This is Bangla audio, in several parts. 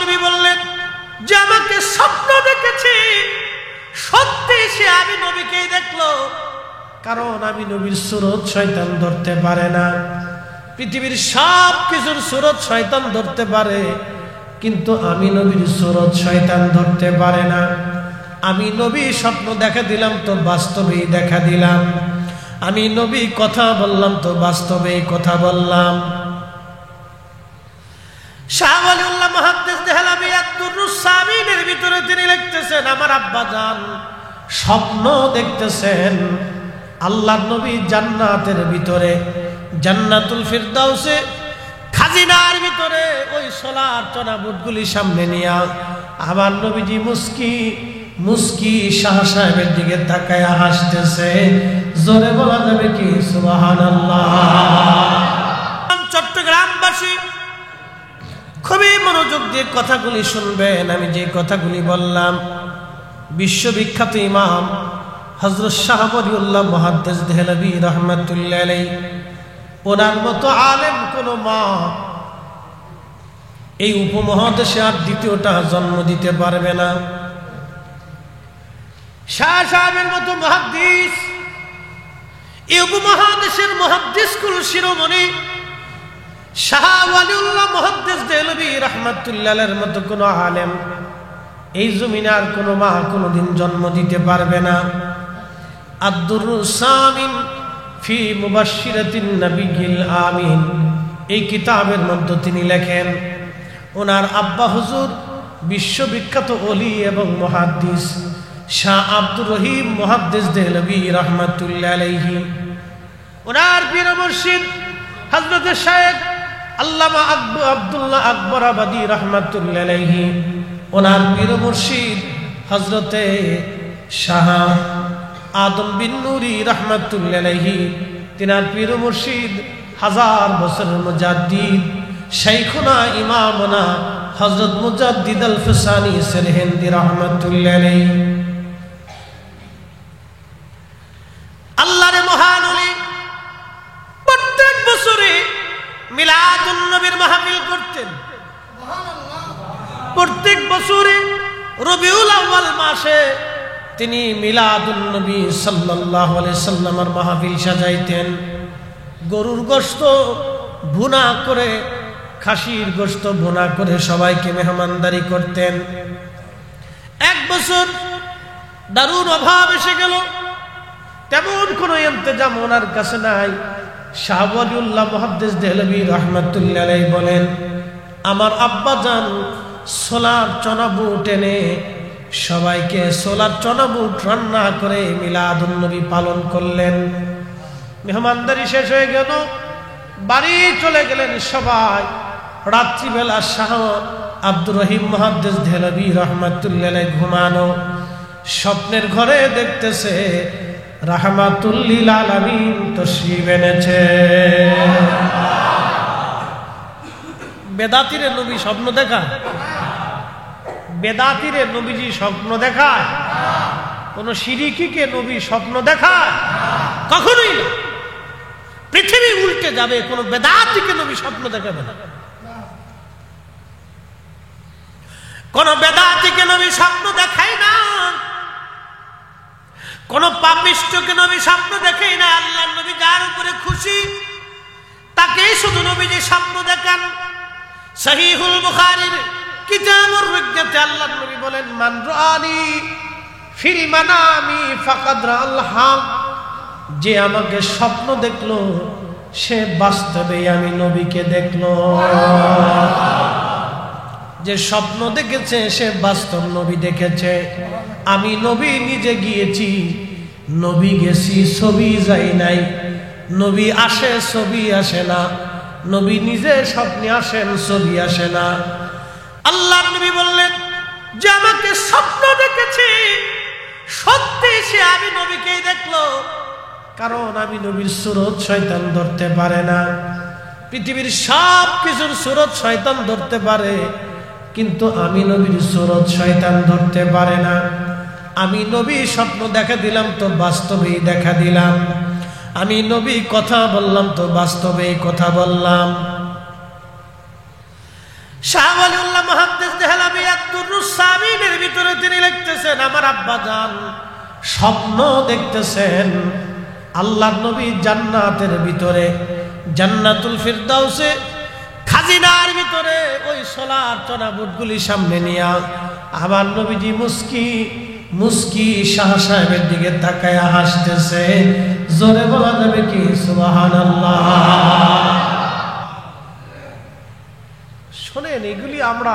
নবী বললেন যে আমাকে স্বপ্ন দেখেছে, সত্যি সে আমি নবীকেই দেখলো, কারণ আমি নবীর সুরত শয়তান ধরতে পারে না। পৃথিবীর সব কিছুর সুরত শয়তান ধরতে পারে, কিন্তু আমি নবীর সুরত শয়তান ধরতে পারে না। আমি নবী স্বপ্ন দেখা দিলাম তো বাস্তবেই দেখা দিলাম, আমি নবী কথা বললাম তো বাস্তবেই কথা বললাম। শাহ ওয়ালিউল্লাহ মুহাদ্দিস দেহলভী আদ-দুররুস সামিনের ভিতরে তিনি লিখতেছেন, আমার আব্বা জান স্বপ্ন দেখতেছেন আল্লাহর নবী জান্নাতের ভিতরে, জান্নাতুল ফিরদাউসে খাজিনার ভিতরে ওই সোলার চনা বুটগুলি সামনে নিয়া আমার নবীজি মুস্কি মুস্কি শাহ সাহেবের দিকে তাকায়া হাসতেছে। জোরে বলা যাবে কি সুবহানাল্লাহ। চট্টগ্রামবাসী খুবই মনোযোগ দিয়ে কথাগুলি শুনবেন। আমি যে কথাগুলি বললাম, বিশ্ববিখ্যাত ইমাম হযরত শাহ ওয়ালিউল্লাহ মুহাদ্দিস দেহলভী রাহমাতুল্লাহ আলাইহি, ওনার মতো আলেম কোন মা এই উপমহাদেশে আর দ্বিতীয়টা জন্ম দিতে পারবে না। শাহ সাহেবের মতো মুহাদ্দিস, এই উপমহাদেশের মুহাদ্দিস কুল শিরোমণি শাহ ওয়ালিউল্লাহ মুহাদ্দিস দেহলভী রাহমাতুল্লাহ আলাইহির মতো কোন আলেম এই জমিনে আর কোন মা কোনদিন জন্ম দিতে পারবে না। আদ-দুররুস সামিন ফি মুবাশশিরাতিন নবিয়্যিল আমিন এই কিতাবের মধ্যে তিনি লেখেন, ওনার আব্বা হুজুর বিশ্ববিখ্যাত ওলি এবং মুহাদ্দিস শাহ আব্দুর রহিম মুহাদ্দিস দেহলভী রাহমাতুল্লাহ আলাইহি, ওনার পীর মুর্শিদ হযরত শাইখ আল্লামা আব্দুল্লাহ আকবরাবাদী রাহমাতুল্লাহ আলাইহি, ওনার পীর মুর্শিদ হযরতে শাহ আদম বিন নুরি রাহমাতুল্লাহ আলাইহি, তিনার পীর মুর্শিদ হাজার বছরের মুজাদ্দিদ শাইখুনা ইমামনা হযরত মুজাদ্দিদ আল ফিসানি সিরহিন্দি রাহমাতুল্লাহ আলাইহি। আল্লাহর মহান ওলি প্রত্যেক বছরে মিলাদুন নবীর মাহফিল করতেন। প্রত্যেক বছরে রবিউল আউয়াল মাসে তিনি মিলাদুন নবী সাল্লাল্লাহু আলাইহি সাল্লামের মাহফিল সাজাইতেন। গরুর গোশত ভুনা করে, খাসির গোশত ভুনা করে সবাইকে মেহমানদারি করতেন। এক বছর দারুণ অভাব এসে গেল, তেমন কোনো ইন্তজাম ওনার কাছে নাই। শাহ ওয়ালিউল্লাহ মুহাদ্দিস দেহলভী রাহমাতুল্লাহ আলাইহি বলেন, আমার আব্বা জান সোলার চনা বুট এনে সবাইকে সোলার চনা বুট রান্না করে মিলাদুন নবী পালন করলেন। মেহমানদারি শেষ হয়ে গেল, বাড়ি চলে গেলেন সবাই। রাত্রিবেলা শাহ আব্দুর রহিম মুহাদ্দিস দেহলভী রাহমাতুল্লাহ আলাইহি ঘুমানো, স্বপ্নের ঘরে দেখতেছে রাহমাতুল লিল আলামিন তশরীফ এনেছে। বেদাতিরে নবী স্বপ্ন দেখায়? বেদাতিরে নবীজি স্বপ্ন দেখায়? কোন শিরিকিকে নবী স্বপ্ন দেখায়? কখনোই না। পৃথিবী উল্টে যাবে, কোন বেদাতিকে নবী স্বপ্ন দেখাবে না। কোন বেদাতিকে নবী স্বপ্ন দেখায় না, কোন পাপিষ্ঠকে নবী স্বপ্ন দেখায় না। আল্লাহর নবী যার উপরে খুশি তাকেই শুধু নবীজি স্বপ্ন দেখান। সহিহুল বুখারীর কিতাবুর রুজ্জাতে আল্লাহর নবী বলেন, মান রাআনি ফিল মানামি ফাকাদ রাআল হক, যে আমাকে স্বপ্ন দেখলো সে বাস্তবে আমি নবীকে দেখলো। যে স্বপ্ন দেখেছে সে বাস্তব নবী দেখেছে। আমি নবী নিজে গিয়েছি, নবী গেছি, ছবি যাই নাই। নবী আসে, ছবি আসে না। নবী নিজে স্বপ্নে আসেন, ছবি আসে না। আল্লাহর নবী বললেন যে আমাকে স্বপ্ন দেখেছে, সত্যি সে আমি নবীকেই দেখলো, কারণ আমি নবীর সুরত শয়তান ধরতে পারে না। পৃথিবীর সব কিছুর সুরত শয়তান ধরতে পারে, কিন্তু আমি নবীর সুরত শয়তান ধরতে পারে না। আমি নবী স্বপ্ন দেখা দিলাম তো বাস্তবেই দেখা দিলাম, আমি নবী কথা বললাম তো বাস্তবেই কথা বললাম। শাহ ওয়ালিউল্লাহ মুহাদ্দিস দেহলাভী আদ-দুররুস সামিনের ভিতরে তিনি লিখতেছেন, আমার আব্বা জান স্বপ্ন দেখতেছেন আল্লাহর নবী জান্নাতের ভিতরে, জান্নাতুল ফিরদাউসে খাজিনার ভিতরে ওই সোলার চনা বুটগুলি সামনে নিয়া আমার নবীজি মুস্কি মুস্কি শাহ সাহেবের দিকে তাকায় হাসতেছে। জোরে বলা যাবে কি সুবহানাল্লাহ? শোনেন, এগুলি আমরা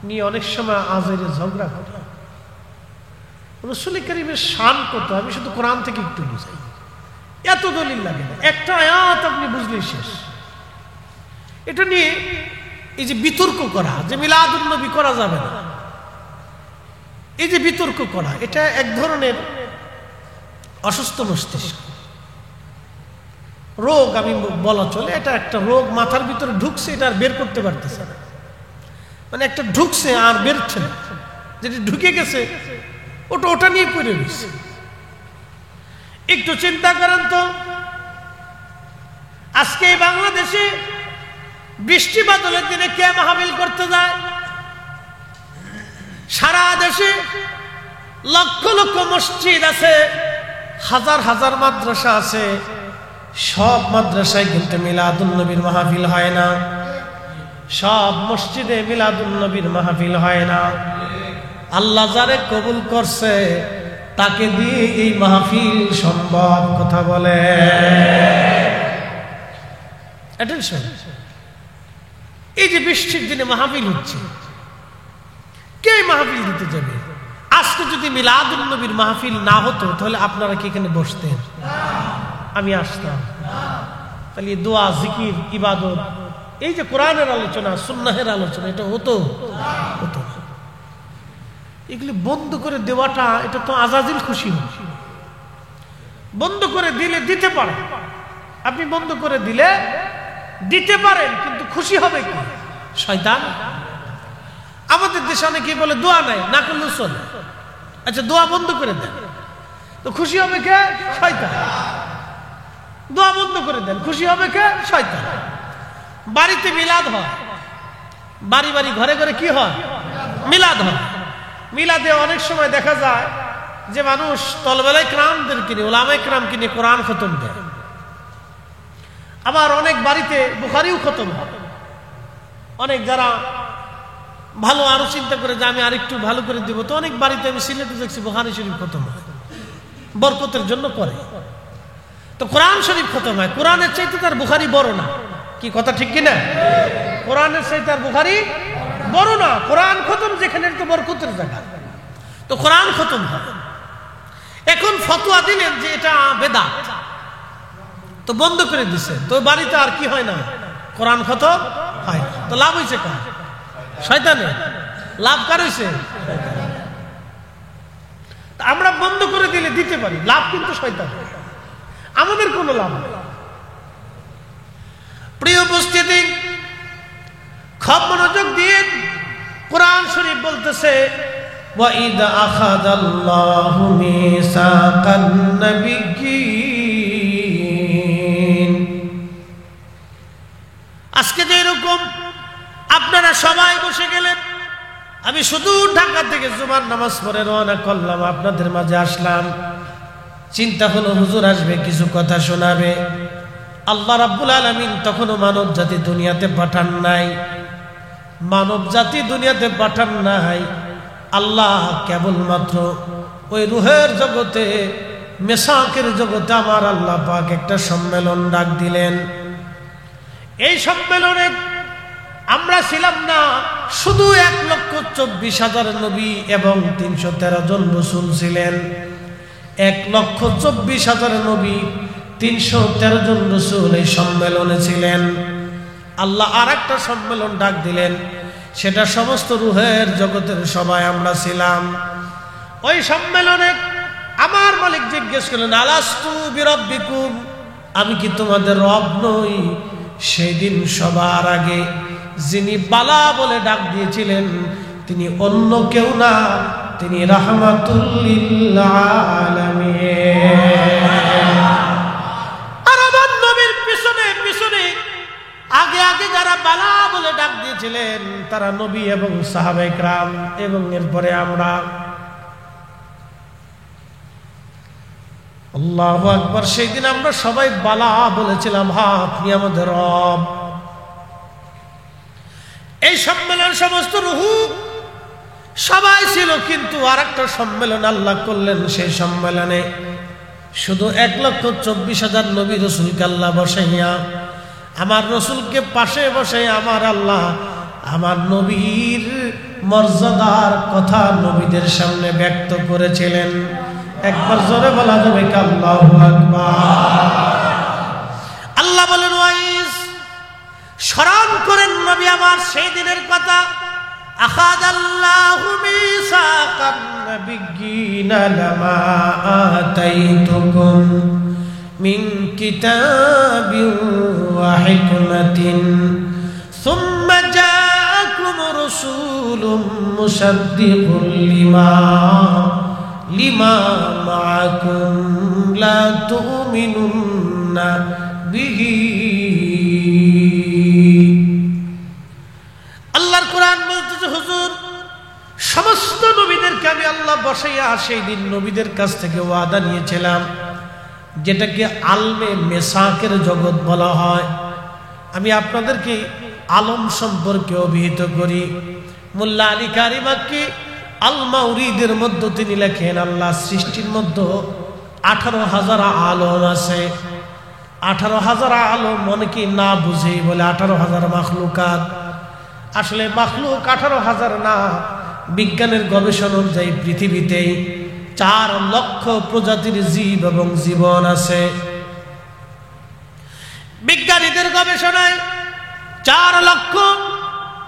নিয়ে অনেক সময় আজের ঝগড়া করি। রাসূল কারীমের শান কত আমি শুধু কোরআন থেকে একটু বুঝাই, এত দলিল লাগে না, একটা আয়াত আপনি বুঝলেই শেষ। এটা নিয়ে এই যে বিতর্ক করা যে মিলাদুন নবী করা যাবে না, এই যে বিতর্ক করা, এটা এক ধরনের অসুস্থ মস্তিষ্ক রোগ আমি বলা চলে। এটা একটা রোগ মাথার ভিতরে ঢুকছে, এটা আর বের করতে পারতেছে না, মানে একটা ঢুকছে আর বেরোচ্ছে না, যেটা ঢুকে গেছে ওটা নিয়ে পড়ে রয়েছে। একটু চিন্তা করেন তো, আজকে বাংলাদেশে বৃষ্টি বাদলের দিনে কে মাহফিল করতে যায়? সারা দেশে লক্ষ লক্ষ মসজিদ আছে, হাজার হাজার মাদ্রাসা আছে, সব মাদ্রাসায় কিন্তু মিলাদুন নবীর মাহফিল হয় না, সব মসজিদে মিলাদুন নবীর মাহফিল হয় না। আল্লাহ যারে কবুল করছে তাকে দিয়ে এই মাহফিল সম্ভব, কথা বলে। এই যে বৃষ্টির দিনে মাহফিল হচ্ছে, কে মাহফিল দিতে যাবে? আজকে যদি মিলাদুন নবীর মাহফিল না হতো তাহলে আপনারা কি এখানে বসতেন? আমি আসতাম? তাহলে দোয়া, জিকির, ইবাদত, এই যে কোরআনের আলোচনা, সুন্নাহের আলোচনা, এটা হতো? হতো না। এগুলি বন্ধ করে দেওয়াটা, এটা তো আজাজিল খুশি। বন্ধ করে দিলে দিতে পারেন, আপনি বন্ধ করে দিলে দিতে পারেন, কিন্তু খুশি হবে কি? শয়তান। আমাদের দেশে অনেকেই বলে দোয়া নাই, না করলে চলে। আচ্ছা, দোয়া বন্ধ করে দেন তো খুশি হবে কে? শয়তান। দোয়া বন্ধ করে দেন, খুশি হবে কে? শয়তান। বাড়িতে মিলাদ হয়, বাড়ি বাড়ি ঘরে ঘরে কি হয়? মিলাদ হয়। মিলাদে অনেক সময় দেখা যায় যে মানুষ তলবেলায় ক্রামদের কিনে, ওলামায়ে ক্রাম কিনে কোরআন খতম দেয়। আবার অনেক বাড়িতে বুখারিও খতম হয়। অনেক যারা ভালো আরো চিন্তা করে যে আমি আরেকটু ভালো করে দিব, তো অনেক বাড়িতে আমি সিলেটে দেখছি বুখারী শরীফ খতম হয়, বরকতের জন্য করে। তো কোরআন শরীফ খতম হয়, কোরআনের চাইতে তার বুখারী বড় না, কি কথা ঠিক কিনা? কোরআনের চাইতে তার বুখারী বড় না। কোরআন খতম যেখানে, তো বরকতের জায়গা, তো কোরআন খতম হয়। এখন ফতোয়া দিলেন যে এটা বেদাত, তো বন্ধ করে দিছে, তো বাড়িতে আর কি হয় না? কোরআন খতম হয়। তো লাভ হয়েছে কার? শয়তানের। লাভ কার হয়েছে? আমরা বন্ধ করে দিলে দিতে পারি, লাভ কিন্তু শয়তান, আমাদের কোনো লাভ নেই। প্রিয় উপস্থিতি, খুব মনোযোগ দিয়ে কোরআন শরীফ বলতেছে, وَإِذْ أَخَذَ اللَّهُ مِيثَاقَ النَّبِيِّينَ। আজকে যে এরকম আপনারা সবাই বসে গেলেন, আমি শুধু ঢাকা থেকে জুমার নামাজ পড়ে রওনা করলাম, আপনাদের মাঝে আসলাম। চিন্তা হলো হুজুর আসবে, কিছু কথা শোনাবে। আল্লাহ রাব্বুল আলামিন তখনও মানব জাতি দুনিয়াতে পাঠান নাই, মানব জাতি দুনিয়াতে পাঠান নাই। আল্লাহ কেবলমাত্র ওই রুহের জগতে, মেসাকের জগতে আমার আল্লাহ পাক একটা সম্মেলন ডাক দিলেন। এই সম্মেলনে আমরা ছিলাম না শুধু 1,24,000 নবী এবং 313 জন রাসূল ছিলেন। 1,24,000 নবী, 313 জন রাসূল এই সম্মেলনে ছিলেন। আল্লাহ আর একটা সম্মেলন ডাক দিলেন, সেটা সমস্ত রুহের জগতের সবাই আমরা ছিলাম। ওই সম্মেলনে আমার মালিক জিজ্ঞেস করলেন, আলাস্তু বিরাব্বিকুম, আমি কি তোমাদের রব নই? সেই দিন সবার আগে যিনি বালা বলে ডাক দিয়েছিলেন তিনি অন্য কেউ না, তিনি রাহমাতুল লিল আলামিন। আর আমার নবীর পিছনে পিছনে আগে আগে যারা বালা বলে বলে ডাক দিয়েছিলেন তারা নবী এবং সাহাবায়ে কেরাম এবং এরপরে আমরা। আল্লাহু আকবার। সেই দিন আমরা সবাই বালা বলেছিলাম, হ্যাঁ আপনি আমাদের রব। এই সম্মেলন সমস্ত রূহ সবাই ছিল, কিন্তু আরেকটা সম্মেলন আল্লাহ করলেন। সেই সম্মেলনে শুধু 1,24,000 নবী রসুলকে আল্লাহ বসাইয়া, আমার রসুলকে পাশে বসে আমার আল্লাহ আমার নবীর মর্যাদার কথা নবীদের সামনে ব্যক্ত করেছিলেন। একবার জোরে বলা যাবে কি আল্লাহু আকবার। আল্লাহ বলেন, ওয়াইস স্মরণ করেন নবী আমার সেই দিনের কথা। আখাযাল্লাহু মিসাকান নাবিয়্যিনা লামা আতাইতুকুম মিন কিতাবিন ওয়া হিকমাতিন সুম্মা জাআকুম রাসূলুম মুসাদ্দিকুল লিমা মাআকুম লা তু'মিনুন্না বিহি। আল্লাহর কোরআন বলতেছে, হুজুর সমস্ত নবীদেরকে আমি আল্লাহ বসাইয়া সেই দিন নবীদের কাছ থেকে ওয়াদা নিয়েছিলাম, যেটাকে আলমে মেসাকের জগৎ বলা হয়। আমি আপনাদেরকে আলম সম্পর্কে অভিহিত করি। মোল্লা আলী কারি মাক্কি আল মাউরিদের মধ্যে তিনি লেখেন, আল্লাহ সৃষ্টির মধ্যে 18,000 আলম আছে। 18,000 আলম অনেকেই না বুঝে বলে 18,000 মাখলুকাত। আসলে মাখলুক 18,000 না। বিজ্ঞানের গবেষণা অনুযায়ী পৃথিবীতে 4 লক্ষ প্রজাতির জীব এবং জীবন আছে। বিজ্ঞানীদের গবেষণায় 4 লক্ষ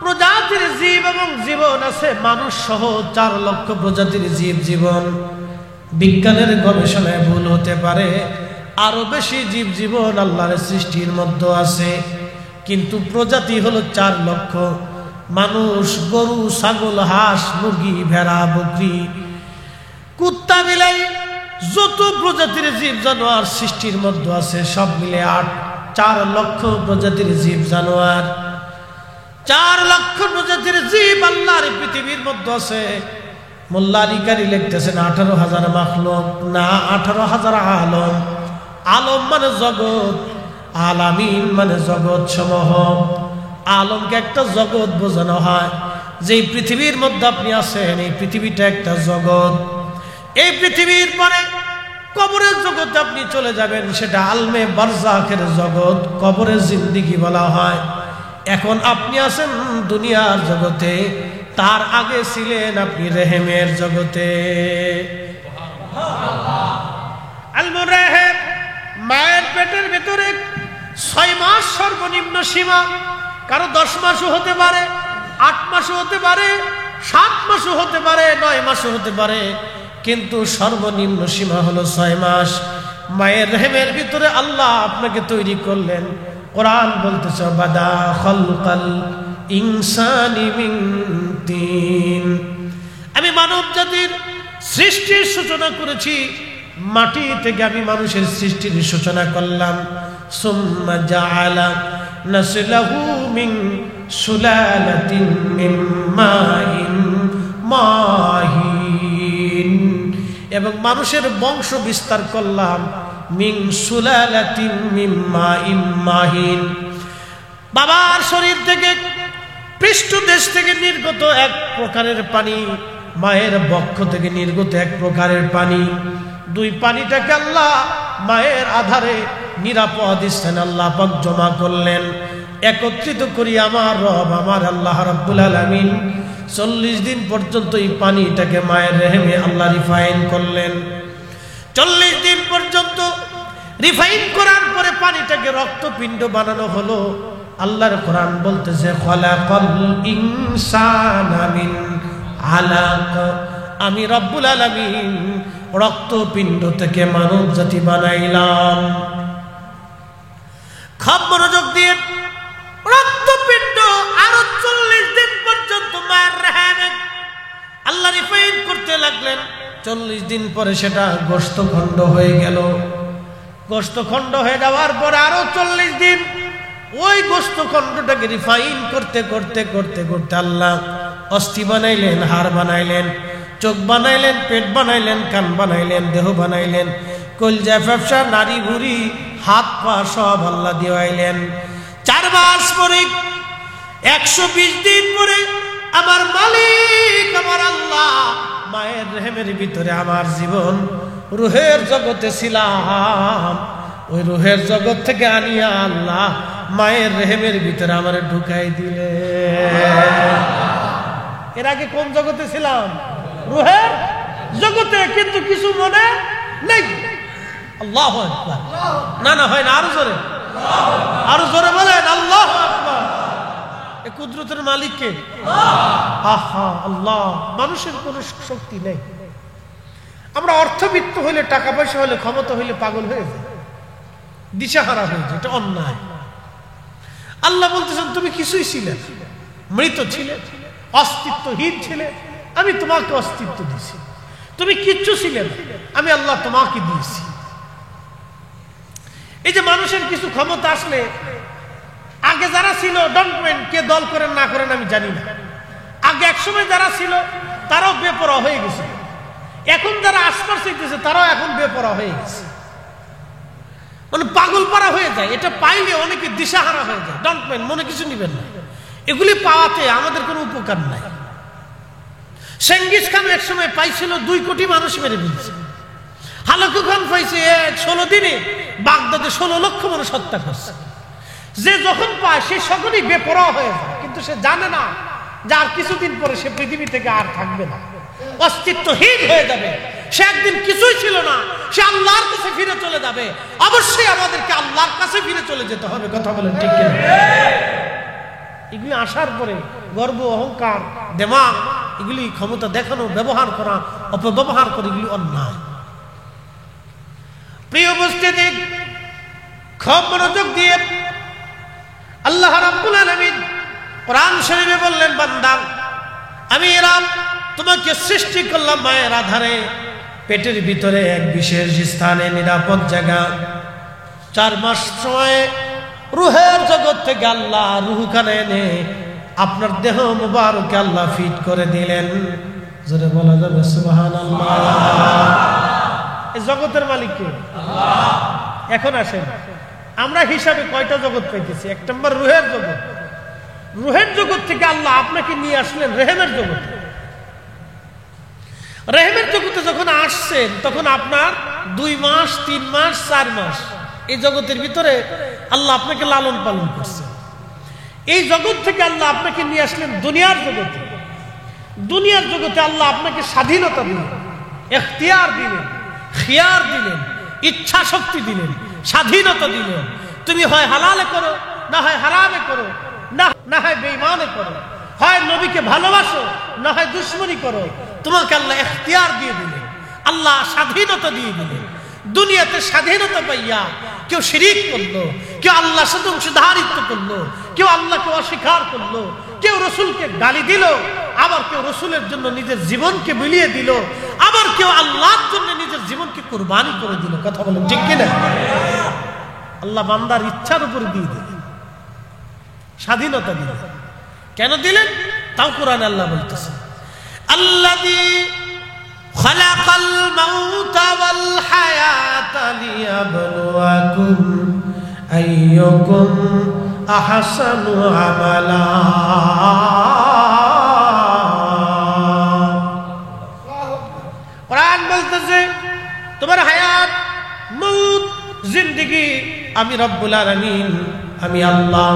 প্রজাতির জীব এবং জীবন আছে। মানুষ সহ 4 লক্ষ প্রজাতির জীব জীবন। বিজ্ঞানের গবেষণায় ভুল হতে পারে, আরো বেশি জীব জীবন আল্লাহর সৃষ্টির মধ্যে আছে, কিন্তু প্রজাতি হলো 4 লক্ষ। মানুষ, গরু, ছাগল, হাঁস, মুরগি, ভেড়া, বকরি, কুত্তা, বিলাই, যত প্রজাতির জীব জানোয়ার সৃষ্টির মধ্যে আছে সব মিলে 4 লক্ষ প্রজাতির জীব জানোয়ার। 4 লক্ষ প্রজাতির জীব আল্লাহর পৃথিবীর মধ্যে আছে। মোল্লা আলী কারি লিখতেছেন 18,000 মাখলুক না, 18,000 আলম। আলম মানে জগৎ, আলামিন মানে জগৎ সমূহ। আলমকে একটা জগৎ বোঝানো হয়। যে পৃথিবীর মধ্যে আপনি আছেন, এই পৃথিবীটা একটা জগৎ। এই পৃথিবীর পরে কবরের জগতে আপনি চলে যাবেন, সেটা আলমে বারজাখের জগৎ, কবরের জিন্দেগি বলা হয়। এখন আপনি আছেন দুনিয়ার জগতে, তার আগে ছিলেন আপনি রেহেমের জগতে। আলমুর রেহেম, মায়ের পেটের ভেতরে 6 মাস সর্বনিম্ন সীমা। কারো 10 মাসও হতে পারে, 8 মাসও হতে পারে, 7 মাসও হতে পারে, 9 মাসও হতে পারে, কিন্তু সর্বনিম্ন সীমা হলো 6 মাস। মায়ের রেহেমের ভিতরে আল্লাহ আপনাকে তৈরি করলেন। কোরআন বলতেছে, বাদা খালকাল ইনসানি মিন তিন। আমি মানব জাতির সৃষ্টির সূচনা করেছি মাটি থেকে। আমি মানুষের সৃষ্টির সূচনা করলাম। সুম্মা জাআলা নাসলাহু মিন সুলালাতিন মিন মাইন মাহিন। এবং মানুষের বংশ বিস্তার করলাম মিন সুলালাতিন মিন মাইন মাহিন। বাবার শরীর থেকে, পৃষ্ঠদেশ থেকে নির্গত এক প্রকারের পানি, মায়ের বক্ষ থেকে নির্গত এক প্রকারের পানি। 2 পানিটাকে আল্লাহ মায়ের আধারে নিরাপদ স্থানে আল্লাহ পাক জমা করলেন। একত্রিত করি আমার রব, আমার আল্লাহ রাব্বুল আলামিন 40 দিন পর্যন্ত এই পানিটাকে মায়ের রেহেমে আল্লাহ রিফাইন করলেন। 40 দিন পর্যন্ত রিফাইন করার পরে পানিটাকে রক্তপিণ্ড বানানো হলো। আল্লাহর কোরআন বলতেছে, খালাকাল ইনসানা মিন আলাক। আমি রব্বুল আলামিন রক্তপিণ্ড থেকে মানব জাতি বানাইলাম। খুব মনোযোগ দিয়ে রক্তপিণ্ড আরো 40 দিন পর্যন্ত মায়ের রেহেমে আল্লাহ রিফাইন করতে লাগলেন। 40 দিন পরে সেটা গোশতখণ্ড হয়ে গেল। গোশতখণ্ড হয়ে যাওয়ার পরে আরো 40 দিন ওই গোস্ত খণ্ডটাকে রিফাইন করতে করতে করতে করতে আল্লাহ অস্থি বানাইলেন, হাড় বানাইলেন, চোখ বানাইলেন, পেট বানাইলেন, কান বানাইলেন, দেহ বানাইলেন, কলজা, ফ্যাপসা, নাড়ি ভুড়ি, হাত পা সব আল্লাহ দিওয়াইলেন। 4 মাস পরে 120 দিন পরে আমার মালিক আমার আল্লাহ মায়ের রেহেমের ভিতরে আমার জীবন রুহের জগতে ছিলাম, ওই রুহের জগৎ থেকে আনিয়া আল্লাহ মায়ের রেহেমের ভিতরে আমার ঢুকাই দিলে। এর আগে কোন জগতে ছিলাম? রুহের জগতে, কিন্তু কিছু মনে নেই। আল্লাহু আকবার। না না হয় না, আরো জোরে, আরো জোরে বলেন আল্লাহু আকবার। এই কুদরতের মালিক কে? আহা আল্লাহ। মানুষের কোনো শক্তি নেই। আমরা অর্থবিত্ত হইলে, টাকা পয়সা হইলে, ক্ষমতা হইলে পাগল হয়ে যায়, দিশাহারা হয়ে যায়। এটা অন্যায়। আল্লাহ বলতেছেন তুমি কিছুই ছিলে, মৃত ছিলে, অস্তিত্বহীন ছিলে, আমি তোমাকে অস্তিত্ব দিয়েছি। তুমি কিচ্ছু ছিলে না, আমি আল্লাহ তোমাকে দিয়েছি। এই যে মানুষের কিছু ক্ষমতা আসলে, আগে যারা ছিল, ডোন্ট মাইন্ড কে দল করেন না করেন আমি জানি না, আগে একসময় যারা ছিল তারাও বেপরোয়া হয়ে গেছে। এখন যারা আশপাশ চাইতেছে তারাও এখন বেপরোয়া হয়ে গেছে, মানে পাগল পারা হয়ে যায়। এটা পাইলে অনেকে দিশাহারা হয়ে যায়। ডোন্ট মাইন্ড, মনে কিছু নিবেন না, এগুলি পাওয়াতে আমাদের কোনো উপকার নাই। চেঙ্গিস খান এক সময় পাইছিল 2 কোটি মানুষ মেরে ফেলছে। হালাকু খান পাইছে 16 দিনে বাগদাদে 16 লক্ষ মানুষ হত্যা করছে। যে যখন পায় সে সকলেই বেপরোয়া হয়ে যায়, কিন্তু সে জানে না যে আর কিছুদিন পরে সে পৃথিবী থেকে আর থাকবে না, অস্তিত্বহীন হয়ে যাবে। সে একদিন কিছুই ছিল না, সে আল্লাহর কাছে ফিরে চলে যাবে। অবশ্যই আমাদেরকে আল্লাহর কাছে ফিরে চলে যেতে হবে। কথা বলেন ঠিক কিনা? এগুলি আসার পরে গর্ব, অহংকার, দেমাগ, এগুলি ক্ষমতা দেখানো, ব্যবহার করা, অপব্যবহার করে, এগুলি অন্যায়। প্রিয় উপস্থিতি, খুব মনোযোগ দিয়ে আল্লাহ রাব্বুল আলামিন কোরআন শরীফে বললেন, বান্দা আমি এরাম তোমাকে সৃষ্টি করলাম মায়ের আধারে, পেটের ভিতরে এক বিশেষ স্থানে, নিরাপদ জায়গা। 4 মাস সময় রুহের জগৎ থেকে আল্লাহ রুহখানে এনে আপনার দেহ মুবারকে আল্লাহ ফিট করে দিলেন। জোরে বলা যাবে সুবহানাল্লাহ। এই জগতের মালিক কে? আল্লাহ। এখন আসেন, আমরা হিসাবে কয়টা জগৎ পাইতেছি? 1 নম্বর রুহের জগৎ। রুহের জগৎ থেকে আল্লাহ আপনাকে নিয়ে আসলেন রেহেমের জগতে। রেহেমের জগতে যখন আসছেন তখন আপনার 2 মাস, 3 মাস, 4 মাস এই জগতের ভিতরে আল্লাহ আপনাকে লালন পালন করছেন। এই জগৎ থেকে আল্লাহ আপনাকে নিয়ে আসলেন দুনিয়ার জগতে। দুনিয়ার জগতে আল্লাহ আপনাকে স্বাধীনতা দিলেন, এখতিয়ার দিলেন, খিয়ার দিলেন, ইচ্ছা শক্তি দিলেন, স্বাধীনতা দিলেন। তুমি হয় হালালে করো, না হয় হারামে করো, না হয় বেঈমানে করো, হয় নবীকে ভালোবাসো, না হয় দুশমনি করো। তোমাকে আল্লাহ এখতিয়ার দিয়ে দিলেন, আল্লাহ স্বাধীনতা দিয়ে দিলেন। দুনিয়াতে স্বাধীনতা পাইয়া কেউ শিরিক করলো, কেউ আল্লাহর সাথে অংশীদারিত্ব করলো, কেউ আল্লাহকে অস্বীকার করলো, কেউ রসুলকে গালি দিল, আবার কেউ রসুলের জন্য নিজের জীবনকে বিলিয়ে দিল, আবার কেউ আল্লাহর জন্য নিজের জীবনকে কুরবানি করে দিল। কথা বলেন ঠিক কিনা? আল্লাহ বান্দার ইচ্ছার উপর দিয়ে দিলেন, স্বাধীনতা দিলেন। কেন দিলেন? তাও কোরআনে আল্লাহ বলতেছেন, আল্লাযী খালাকাল মাউতা ওয়াল হায়াতা লিয়াবলুয়াকুম আইয়ুকুম আহসানু আমালা। কোরআন বলতেছে তোমার হায়াত, মউত, জিন্দেগি আমি রব্বুল আলামিন, আমি আল্লাহ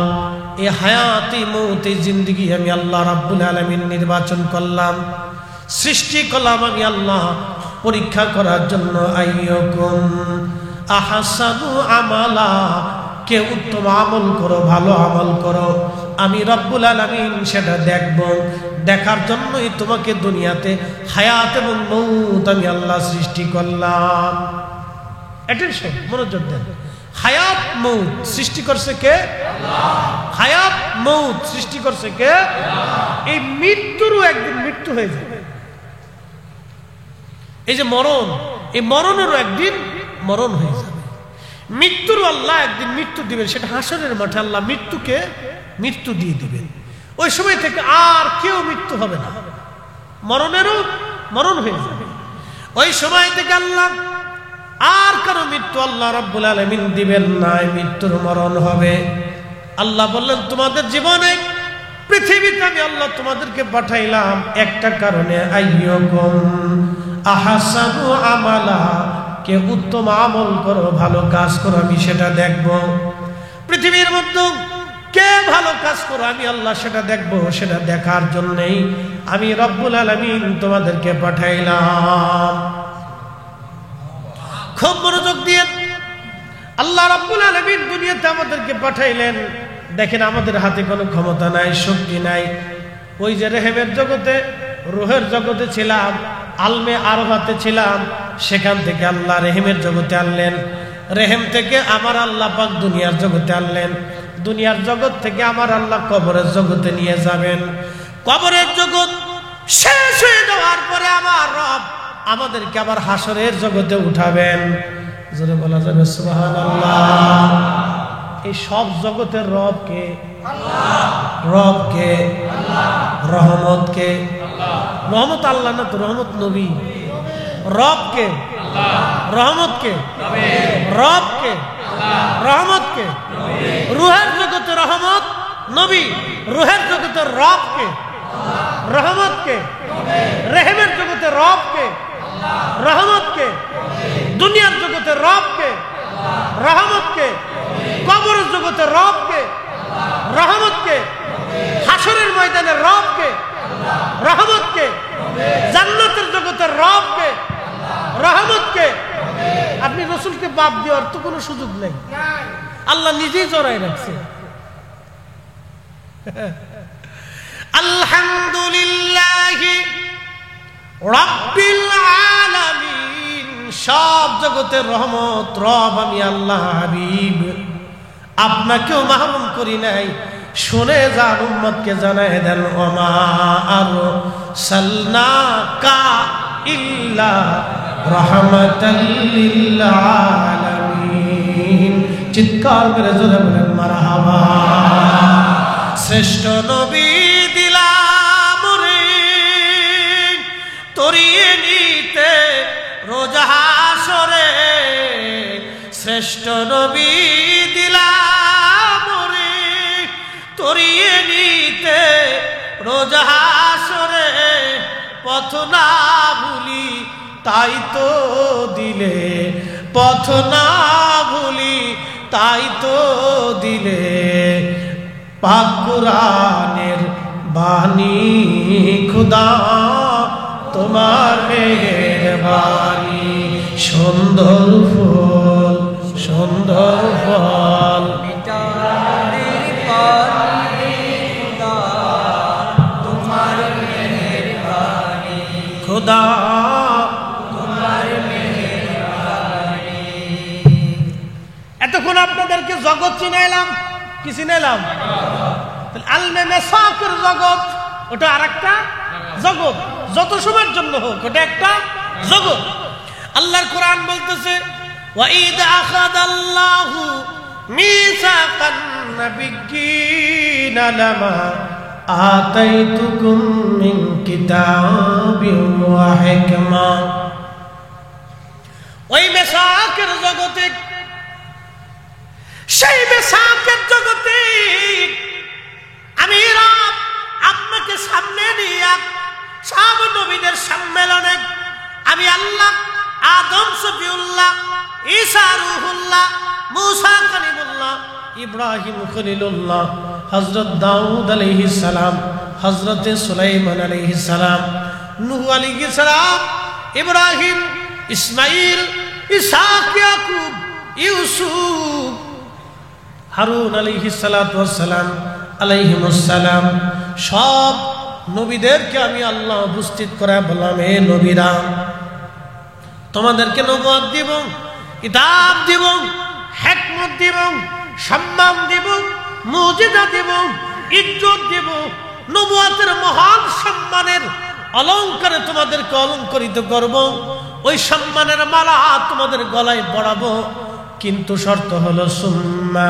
এই হায়াতি, মউতি, জিন্দেগি আমি আল্লাহ রাব্বুল আলামিন নির্বাচন করলাম, সৃষ্টি করলাম আমি আল্লাহ পরীক্ষা করার জন্য। আইয়ুকুম আহসানু আমালা, কে উত্তম আমল করো, ভালো আমল করো, আমি রব্বুল আলামিন সেটা দেখব। দেখার জন্যই তোমাকে দুনিয়াতে হায়াত এবং মউত আমি আল্লাহ সৃষ্টি করলাম। অ্যাটেনশন, মনোযোগ দেন। হায়াত মউত সৃষ্টি করছে কে? আল্লাহ। হায়াত মউত সৃষ্টি করছে কে? আল্লাহ। এই মৃত্যুরও একদিন মৃত্যু হয়ে যাবে। এই যে মরণ, এই মরণেরও একদিন মরণ হয়ে যাবে। মৃত্যুর আল্লাহ একদিন মৃত্যু দিবেন, সেটা হাসরের মাঠে আল্লাহ মৃত্যুকে মৃত্যু দিয়ে দিবেন। ওই সময় থেকে আর কেউ মৃত্যু হবে না, মরণেরও মরণ হয়ে যাবে। ওই সময় থেকে আল্লাহ আর কারো মৃত্যু আল্লাহ রাব্বুল আলামিন দিবেন না, মৃত্যুর মরণ হবে। আল্লাহ বললেন তোমাদের জীবনে পৃথিবীতে আমি আল্লাহ তোমাদেরকে পাঠাইলাম একটা কারণে, আইয়ুকুম আহসানু আমালা, কে উত্তম আমল করো, ভালো কাজ করো, আমি সেটা দেখব। পৃথিবীর মধ্যে কে ভালো কাজ করো আমি আল্লাহ সেটা দেখব। সেটা দেখার জন্যই আমি রব্বুল আলামিন তোমাদেরকে পাঠাইলাম। খুব মনোযোগ দিয়ে আল্লাহ রব্বুল আলামিন দুনিয়াতে আমাদেরকে পাঠাইলেন। দেখেন আমাদের হাতে কোনো ক্ষমতা নাই, শক্তি নাই। ওই যে রেহেমের জগতে, রুহের জগতে ছিলাম, আলমে আরফাতে ছিলাম, সেখান থেকে আল্লাহ রেহেমের জগতে আনলেন। রেহেম থেকে আমার আল্লাহ পাক দুনিয়ার জগতে আনলেন। দুনিয়ার জগৎ থেকে আমার আল্লাহ কবরের জগতে নিয়ে যাবেন। কবরের জগৎ শেষ হয়ে যাওয়ার পরে আমার রব আমাদেরকে আবার হাসরের জগতে উঠাবেন। জোরে বলা যাবে সুবহানাল্লাহ। এই সব জগতের রব কে? রব কে? রহমত কে? রহমত আল্লাহ না তো, রহমত নবী। রব কে? রহমত কে? রব কে? রহমত কে? রুহের জগতে রহমত নবী, রুহের জগতে রব কে? রহমত কে? রেহেমের জগতে রব কে? রহমত কে? দুনিয়ার জগতে রব কে? রহমত কে? কবরের জগতে রব কে? রহমত কে? হাসরের ময়দানে রব কে? রহমত কে? জান্নাতের জগতে রব কে? রহমত কে? আপনি রসুলকে বাদ দেওয়ার তো কোনো সুযোগ নেই, আল্লাহ নিজেই জড়াই রাখছে। আলহামদুলিল্লাহি রাব্বিল আলামিন। সব জগতের রহমত রব আমি আল্লাহ হাবিব, আপনাকেও মাহরুম করি নাই। শুনে যান, উম্মতকে জানায় দেন, ওমা আরসালনাকা ইল্লা রাহমাতাল লিল আলামিন। চিৎকার করে জোরে বলেন মারহাবা। শ্রেষ্ঠ নবী দিলাম রে তরিয়ে নিতে রোজ হাসরে, শ্রেষ্ঠ নবী দিলাম রে তরিয়ে নিতে রোজ হাসরে। পথ না ভুলি তাই তো দিলে, পথ না ভুলি তাই তো দিলে, পাক কুরআনের বাণী খুদা তোমার মেহেরবানি। সুন্দর ফুল সুন্দর ফল খুদা তোমার মেহেরবানি। এতক্ষণ আপনাদেরকে জগৎ চিনাইলাম, কি চিনাইলাম? আলমে মেসাকের জগৎ, ওটা আরেকটা জগৎ। যত সময়ের জন্য হোক ওটা একটা জগৎ। আল্লাহর কোরআন বলতেছে, ওয়াইদ আখাযাল্লাহু মিসাকান নাবিয়্যিনা লামা আতাইতুকুম মিন কিতাবিন ওয়া হিকমা। ওই মেসাকের জগতে, সেই মেসাকের জগতে আমি রব আপনাকে সামনে নিয়ে সব নবীদের সম্মেলনে আমি আল্লাহ আদম সফিউল্লাহ, ঈসা রূহুল্লাহ, মূসা কালিমুল্লাহ, ইব্রাহিম খলিলুল্লাহ, হযরত দাউদ আলাইহিস সালাম, হযরত সুলাইমান আলাইহিস সালাম, নূহ আলাইহিস সালাম, ইব্রাহিম, ইসমাঈল, ইসহাক, ইয়াকুব, ইউসুফ, হারুন আলাইহিস সালাতু ওয়াস সালাম আলাইহিমুস সালাম, সব নবীদেরকে আমি আল্লাহ উপস্থিত করে বললাম, হে নবীরা তোমাদেরকে নবুয়ত দিব, কিতাব দিব, হিকমত দিব, সম্মান দিব, মুজিজা দিব, ইজ্জত দিব, নবুয়তের মহান সম্মানের অলংকারে তোমাদেরকে অলংকরিত করব। ওই সম্মানের মালা তোমাদের গলায় পরাবো, কিন্তু শর্ত হলো সুম্মা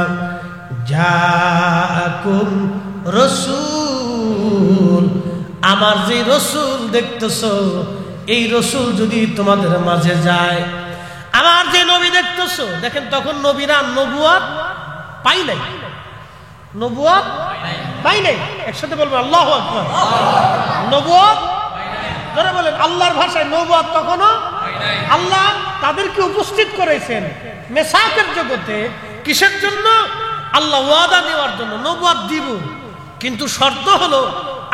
জাআকুম রাসূল, আমার যে রসুল দেখতেছো এই রসুল যদি তোমাদের মাঝে যায়, আমার যে নবী দেখতেছো, দেখেন তখন নবীরা নবুয়ত পাই নাই, নবুয়ত পাই নাই। একসাথে বলবেন আল্লাহু আকবার। নবুয়ত ধরে বলেন আল্লাহর ভাষায় নবুয়ত তখনও আল্লাহ তাদেরকে উপস্থিত করেছেন মেসাকের জগতে। কিসের জন্য? আল্লাহ ওয়াদা নেওয়ার জন্য। নবুয়ত দিব, কিন্তু শর্ত হলো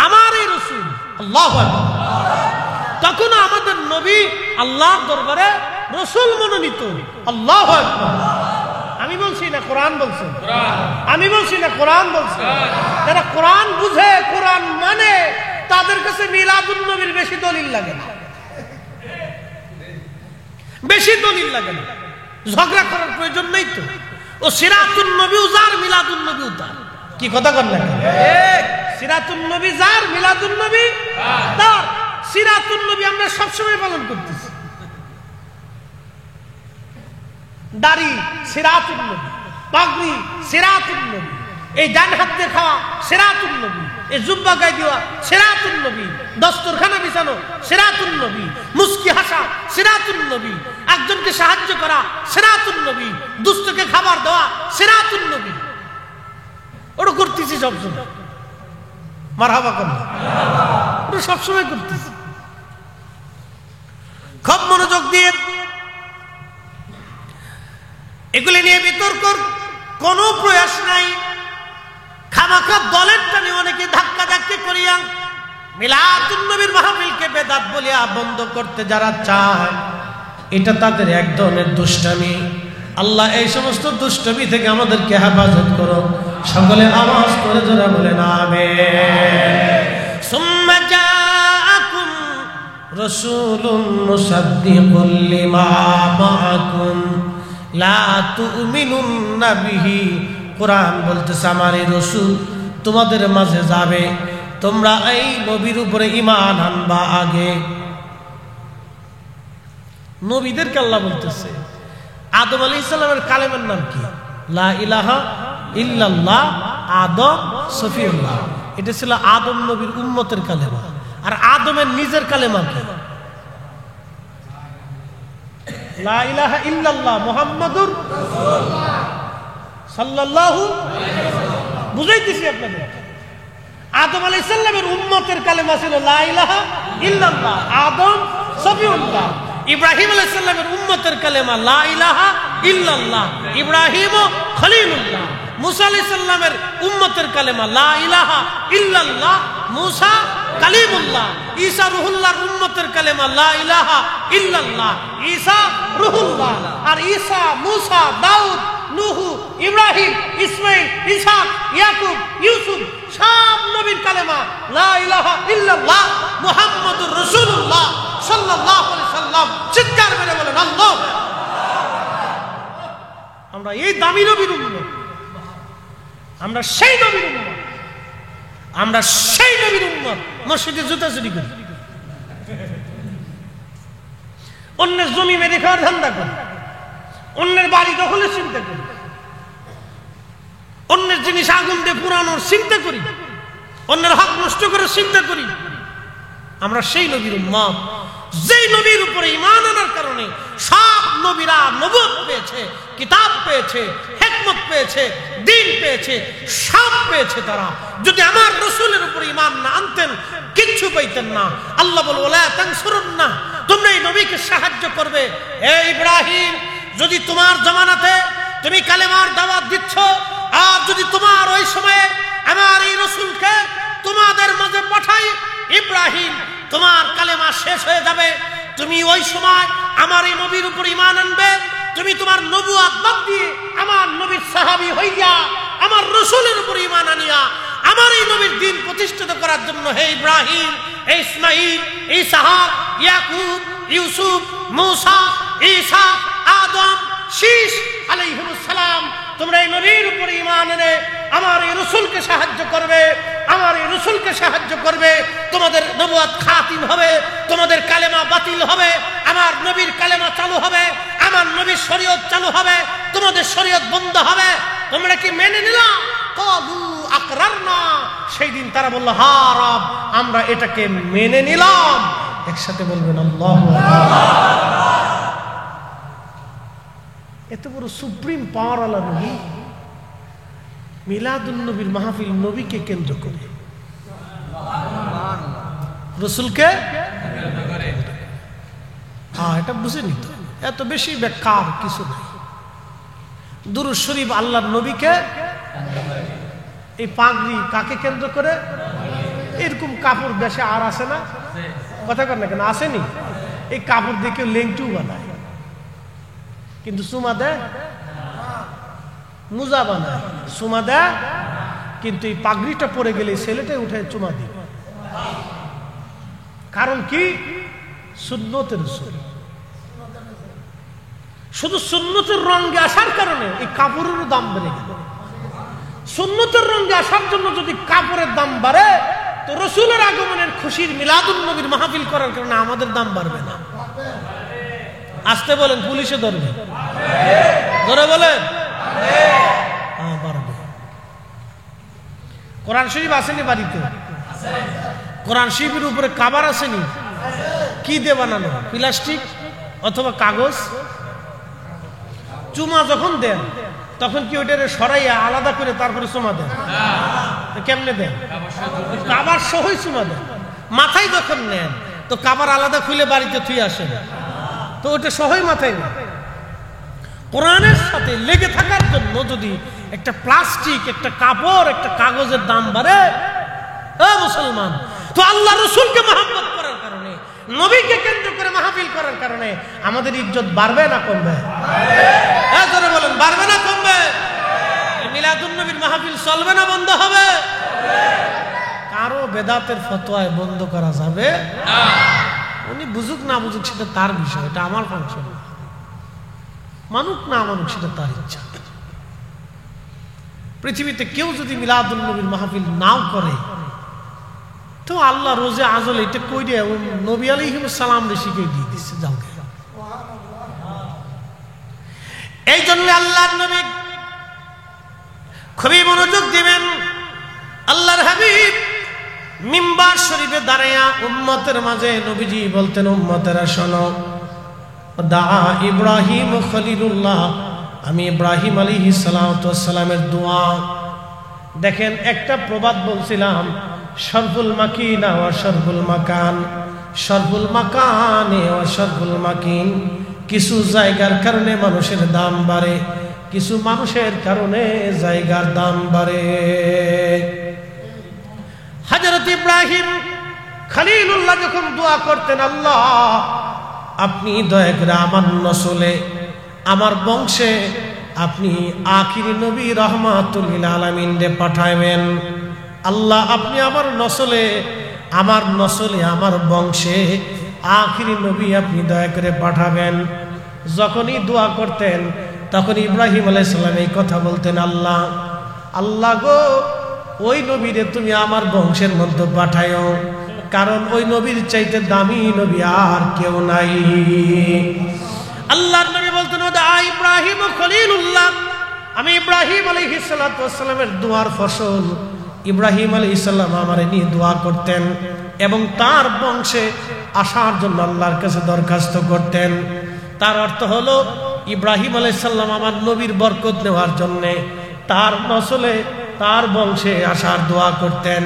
আমার এই রসুল। আল্লাহু আকবার। তখন আমাদের নবী আল্লাহর দরবারে রসুল মনোনীত। আল্লাহু আকবার। আমি বলছি না কোরআন বলছে, আমি বলছি না কোরআন বলছে। যারা কোরআন বুঝে, কোরআন মানে, তাদের কাছে মিলাদুন নবীর বেশি দলিল লাগে না, বেশি দলিল লাগে না। ঝগড়া করার প্রয়োজন নেই তো। ও সিরাতুন নবী উজার, মিলাদুন নবী উজার। কি কথা কর না? সিরাতুন নবী যার, মিলাদুন নবী তার। সিরাতুন নবী আমরা সবসময় পালন করতেছি। দাড়ি সিরাতুন নবী, পাগড়ি সিরাতুন নবী, এই ডান হাত দিয়ে খাওয়া সিরাতুন নবী, এই জুব্বা গায়ে দেওয়া সিরাতুন নবী, দস্তরখানা বিছানো সিরাতুন নবী, মুস্কি হাসা সিরাতুন নবী, একজনকে সাহায্য করা সিরাতুন নবী, দুস্থকে খাবার দেওয়া সিরাতুন নবী। ওটা করতেছি সবসময়। মারহাবা করুন, ওটা সবসময় করতেছি। খুব মনোযোগ দিয়ে এগুলি নিয়ে বিতর্কর কোন প্রয়াস নাই। খামাখা দলের টানে অনেকে ধাক্কা ধাক্কি করিয়া মিলাদুন নবীর মাহফিলকে বেদাত বলিয়া বন্ধ করতে যারা চায়, এটা তাদের এক ধরনের দুষ্টামি। আল্লাহ এই সমস্ত দুষ্টামি থেকে আমাদেরকে হেফাজত করো। সকলে আওয়াজ করে জোরে বলেন আমিন। সুম্মা জাআকুম রাসূলুন মুসাদ্দিকুল লিমা মাআকুম লা তুমিনুন্না বিহি। কোরআন বলতেছে আমার এই রাসূল তোমাদের মাঝে যাবে, তোমরা এই নবীর উপরে ঈমান আনবা। আগে নবীদেরকে আল্লাহ বলতেছে। আদম আলাইহিস সালামের কালেমার নাম কি? লা ইলাহা ইল্লাল্লাহ আদম সফিউল্লাহ। এটা ছিল আদম নবীর উম্মতের কালেমা। আর আদমের নিজের কালেমা কি? লা ইলাহা ইল্লাল্লাহ মুহাম্মাদুর রাসূলুল্লাহ সাল্লাল্লাহু আলাইহি ওয়াসাল্লাম। বুঝাইতেছি আপনাদের। আদম আলাইহিস সালামের উম্মতের কালেমা ছিল লা ইলাহা ইল্লাল্লাহ আদম সফিউল্লাহ। ইব্রাহিম আলাইহিস সালামের উম্মতের কালেমা লা ইলাহা ইল্লাল্লাহ ইব্রাহিম খলিলুল্লাহ। মুসা আলাইহিস সালামের উম্মতের কালেমা লা ইলাহা ইল্লাল্লাহ মুসা কালিমুল্লাহ। ঈসা রুহুল্লাহর উম্মতের কালেমা লা ইলাহা ইল্লাল্লাহ ঈসা রুহুল্লাহ। আর ঈসা, মুসা, দাউদ, নূহ, ইব্রাহিম, ইসমাঈল, ইসহাক, ইয়াকুব, ইউসুফ সব নবীর কালেমা লা ইলাহা ইল্লাল্লাহ মুহাম্মাদুর রাসূলুল্লাহ সাল্লাল্লাহু আলাইহি সাল্লাম। চিৎকার করে বলেন আল্লাহ। আমরা এই দামি নবীর উম্মত, আমরা সেই নবীর উম্মত, আমরা সেই নবীর উম্মত। মসজিদে জুতা চুরি করি, অন্যের জমি মেরে খাওয়ার ধান্দা করি, অন্যের বাড়ি দখলের চিন্তা করি, অন্যের জিনিস আগুন দিয়ে পুরানোর চিন্তা করি, অন্যের হক নষ্ট করার চিন্তা করি। আমরা সেই নবীর উম্মত যেই নবীর উপরে ঈমান আনার কারণে সব নবীরা নবুয়ত পেয়েছে, কিতাব পেয়েছে, হিকমত পেয়েছে, দ্বীন পেয়েছে, সব পেয়েছে তারা। যদি আমার রাসূলের উপরে ঈমান না আনতেন কিচ্ছু পাইতেন না। আল্লাহ বলে ওয়ালা তানসুরুন্না, তোমরা এই নবীকে সাহায্য করবে। হে ইব্রাহিম, যদি তোমার জামানাতে তুমি কালেমার দাওয়াত দিচ্ছ, আর যদি তোমার ওই সময়ে আমার এই রাসূলকে তোমাদের মাঝে পাঠাই, ইব্রাহিম তোমার কালেমা শেষ হয়ে যাবে। তুমি ওই সময় আমার এই নবীর উপর ঈমান আনবে। তুমি তোমার নবুয়ত বাদ দিয়ে আমার নবীর সাহাবী হইয়া আমার রাসূলের উপর ঈমান আনিয়া আমার এই নবীর দ্বীন প্রতিষ্ঠিত করার জন্য হে ইব্রাহিম, হে ইসমাঈল, ইসহাক, ইয়াকুব, ইউসুফ, মুসা, ঈসা, আদম, শীস আলাইহিস সালাম, তোমরা এই নবীর উপর ঈমান এনে আমার এই রাসূলকে সাহায্য করবে, আমার এই রাসূলকে সাহায্য করবে। তোমাদের নবুয়ত খাতিম হবে, তোমাদের কালেমা বাতিল হবে, আমার নবীর কালেমা চালু হবে, আমার আল্লাহর নবীর শরীয়ত চালু হবে, তোমাদের শরীয়ত বন্ধ হবে, তোমরা কি মেনে নিলা? ক্বালু আকরারনা, সেই দিন তারা বলল হ্যাঁ রব, আমরা এটাকে মেনে নিলাম। একসাথে বলবেন আল্লাহু আকবার। এত বড় সুপ্রিম পাওয়ার আলা নবী, মিলাদুন নবীর মাহফিল নবীকে কেন্দ্র করে, রাসূলকে এটা বুঝেনি তো, এত বেশি ব্যাখ্যার কিছু নাই। দুরূদ শরীফ আল্লাহর নবীকে, এই পাগড়ি কাকে কেন্দ্র করে? এরকম কাপড় দেশে আর আছে না? কথা কর না কেন, আসেনি? এই কাপড় দিয়ে কেউ লেংটু বানায়, কিন্তু চুমা দেয়, মুজা বানায়, চুমা দেয়, কিন্তু এই পাগড়িটা পরে গেলে ছেলেটাই উঠে চুমা দিবে। কারণ কি? সুন্নতের রাসূল। শুধু সুন্নতের রঙে আসার কারণে এই কাপড়েরও দাম বেড়ে গেল। সুন্নতের রঙে আসার জন্য যদি কাপড়ের দাম বাড়ে, তো রাসূলের আগমনের খুশির মিলাদুন নবীর মাহফিল করার কারণে আমাদের দাম বাড়বে না? আসতে বলেন, পুলিশে ধরবে, ধরে বলেন বাড়বে। কোরআন শরীফ আসেনি বাড়িতে? কোরআন শরীফের উপরে কাবার আসেনি? কি দিয়ে বানানো? প্লাস্টিক অথবা কাগজ। চুমা যখন দেন তখন কি ওইটারে সরাইয়া আলাদা করে তারপরে চুমা দেন? কেমনে দেন? কাবার সহই চুমা দেন। মাথায় যখন নেন তো কাবার আলাদা খুলে বাড়িতে থুই আসেন, তো ওটা সহই মাথায় নেন। কোরআনের সাথে লেগে থাকার জন্য যদি একটা প্লাস্টিক, একটা কাপড়, একটা কাগজের দাম বাড়ে, মুসলমান, তো আল্লাহ রাসূলকে মহব্বত করার কারণে, নবীকে কেন্দ্র করে মাহফিল করার কারণে আমাদের ইজ্জত বাড়বে না কমবে? জোরে বলেন, বাড়বে না কমবে? মিলাদুন নবীর মাহফিল চলবে না বন্ধ হবে? কারো বেদাতের ফতোয়ায় বন্ধ করা যাবে না। উনি বুঝুক না বুঝুক সেটা তার বিষয়, এটা আমার ফাংশন। মানুক না মানুক সেটা তার ইচ্ছা। পৃথিবীতে কেউ যদি মিলাদুন নবীর মাহফিল নাও করে, তো আল্লাহ রোজে আজল এটা কই দিয়ে নবী আলাইহিস সালাম রে শিখিয়ে দিয়ে দিচ্ছে, যাও। এই জন্য আল্লাহর নবী খুবই মনোযোগ দিবেন। আল্লাহর হাবিব মিম্বার শরীফে দাঁড়ায়া উম্মতের মাঝে নবীজি বলতেন, উম্মতেরা শোনো, দা ইব্রাহিম খলিলুল্লাহ, আমি ইব্রাহিম আলাইহিস সালামের দোয়া। দেখেন, একটা প্রবাদ বলছিলাম, শরফুল মাকিনা ওয়া শরফুল মাকান, শরফুল মাকানে ওয়া শরফুল মাকিন। কিছু জায়গার কারণে মানুষের দাম বাড়ে, কিছু মানুষের কারণে জায়গার দাম বাড়ে। হযরত ইব্রাহিম খলিলুল্লাহ যখন দোয়া করতেন, আল্লাহ আপনি দয়া করে আমার নসলে, আমার বংশে আপনি আখিরি নবী রাহমাতুল লিল আলামিন রে পাঠাবেন। আল্লাহ আপনি আমার নসলে, আমার বংশে আখিরি নবী আপনি দয়া করে পাঠাবেন। যখনই দোয়া করতেন তখন ইব্রাহিম আলাইহিস সালাম এই কথা বলতেন, আল্লাহ গো, ওই নবীরে তুমি আমার বংশের মধ্যে পাঠায়ো, কারণ ওই নবীর চাইতে দামি নবী আর কেউ নাই। আল্লাহর নবী বলতেন, ইব্রাহিম খলিলুল্লাহ, আমি ইব্রাহিম আলাইহিস সালামের দোয়ার ফসল। ইব্রাহিম আলাইহিস সালাম আমারে নিয়ে দোয়া করতেন এবং তার বংশে আসার জন্য আল্লাহর কাছে দরখাস্ত করতেন। তার অর্থ হলো, ইব্রাহিম আলাইহিস সালাম আমার নবীর বরকত নেওয়ার জন্য তার নসলে, তার বংশে আসার দোয়া করতেন।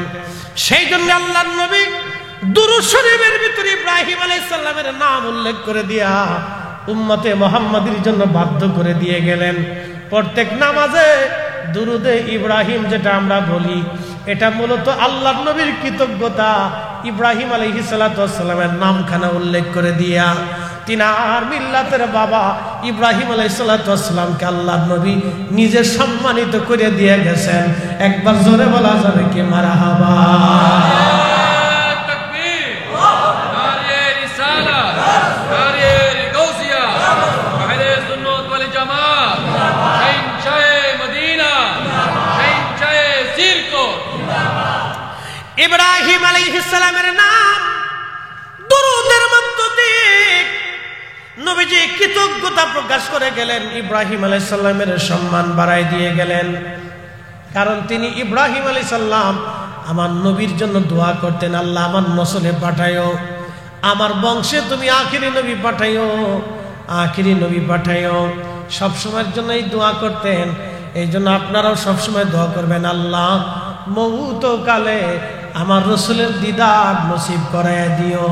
সেই জন্য আল্লাহর নবী দুরূদ শরীফের ভিতরে ইব্রাহিম আলাইহিস সালামের নাম উল্লেখ করে দিয়া উম্মতে মুহাম্মাদির জন্য বাধ্য করে দিয়ে গেলেন। প্রত্যেক নামাজে দুরুদে ইব্রাহিম যেটা আমরা বলি, এটা মূলত আল্লাহর নবীর কৃতজ্ঞতা। ইব্রাহিম আলাইহিস সালামের নামখানা উল্লেখ করে দিয়া তিনার মিল্লাতের বাবা ইব্রাহিম আলাইহিস সালামকে আল্লাহর নবী নিজে সম্মানিত করে দিয়ে গেছেন। একবার জোরে বলা যাবে কি মারহাবা? ইব্রাহিম আলাইহিস সালামের নাম দুরুদের মধ্য দিয়ে নবীজি কৃতজ্ঞতা প্রকাশ করে গেলেন, ইব্রাহিম আলাইহিস সালামের সম্মান বাড়াই দিয়ে গেলেন। কারণ তিনি ইব্রাহিম আলাইহিস সালাম আমার নবীর জন্য দোয়া করতেন, আল্লাহ আমার নসলে পাঠাইও, আমার বংশে তুমি আখিরি নবী পাঠাইও, আখিরি নবী পাঠাইও। সবসময়ের জন্য এই দোয়া করতেন। এই জন্য আপনারাও সবসময় দোয়া করবেন, আল্লাহ মৌত কালে আমার রসুলের দিদার নসিব করায় দিও।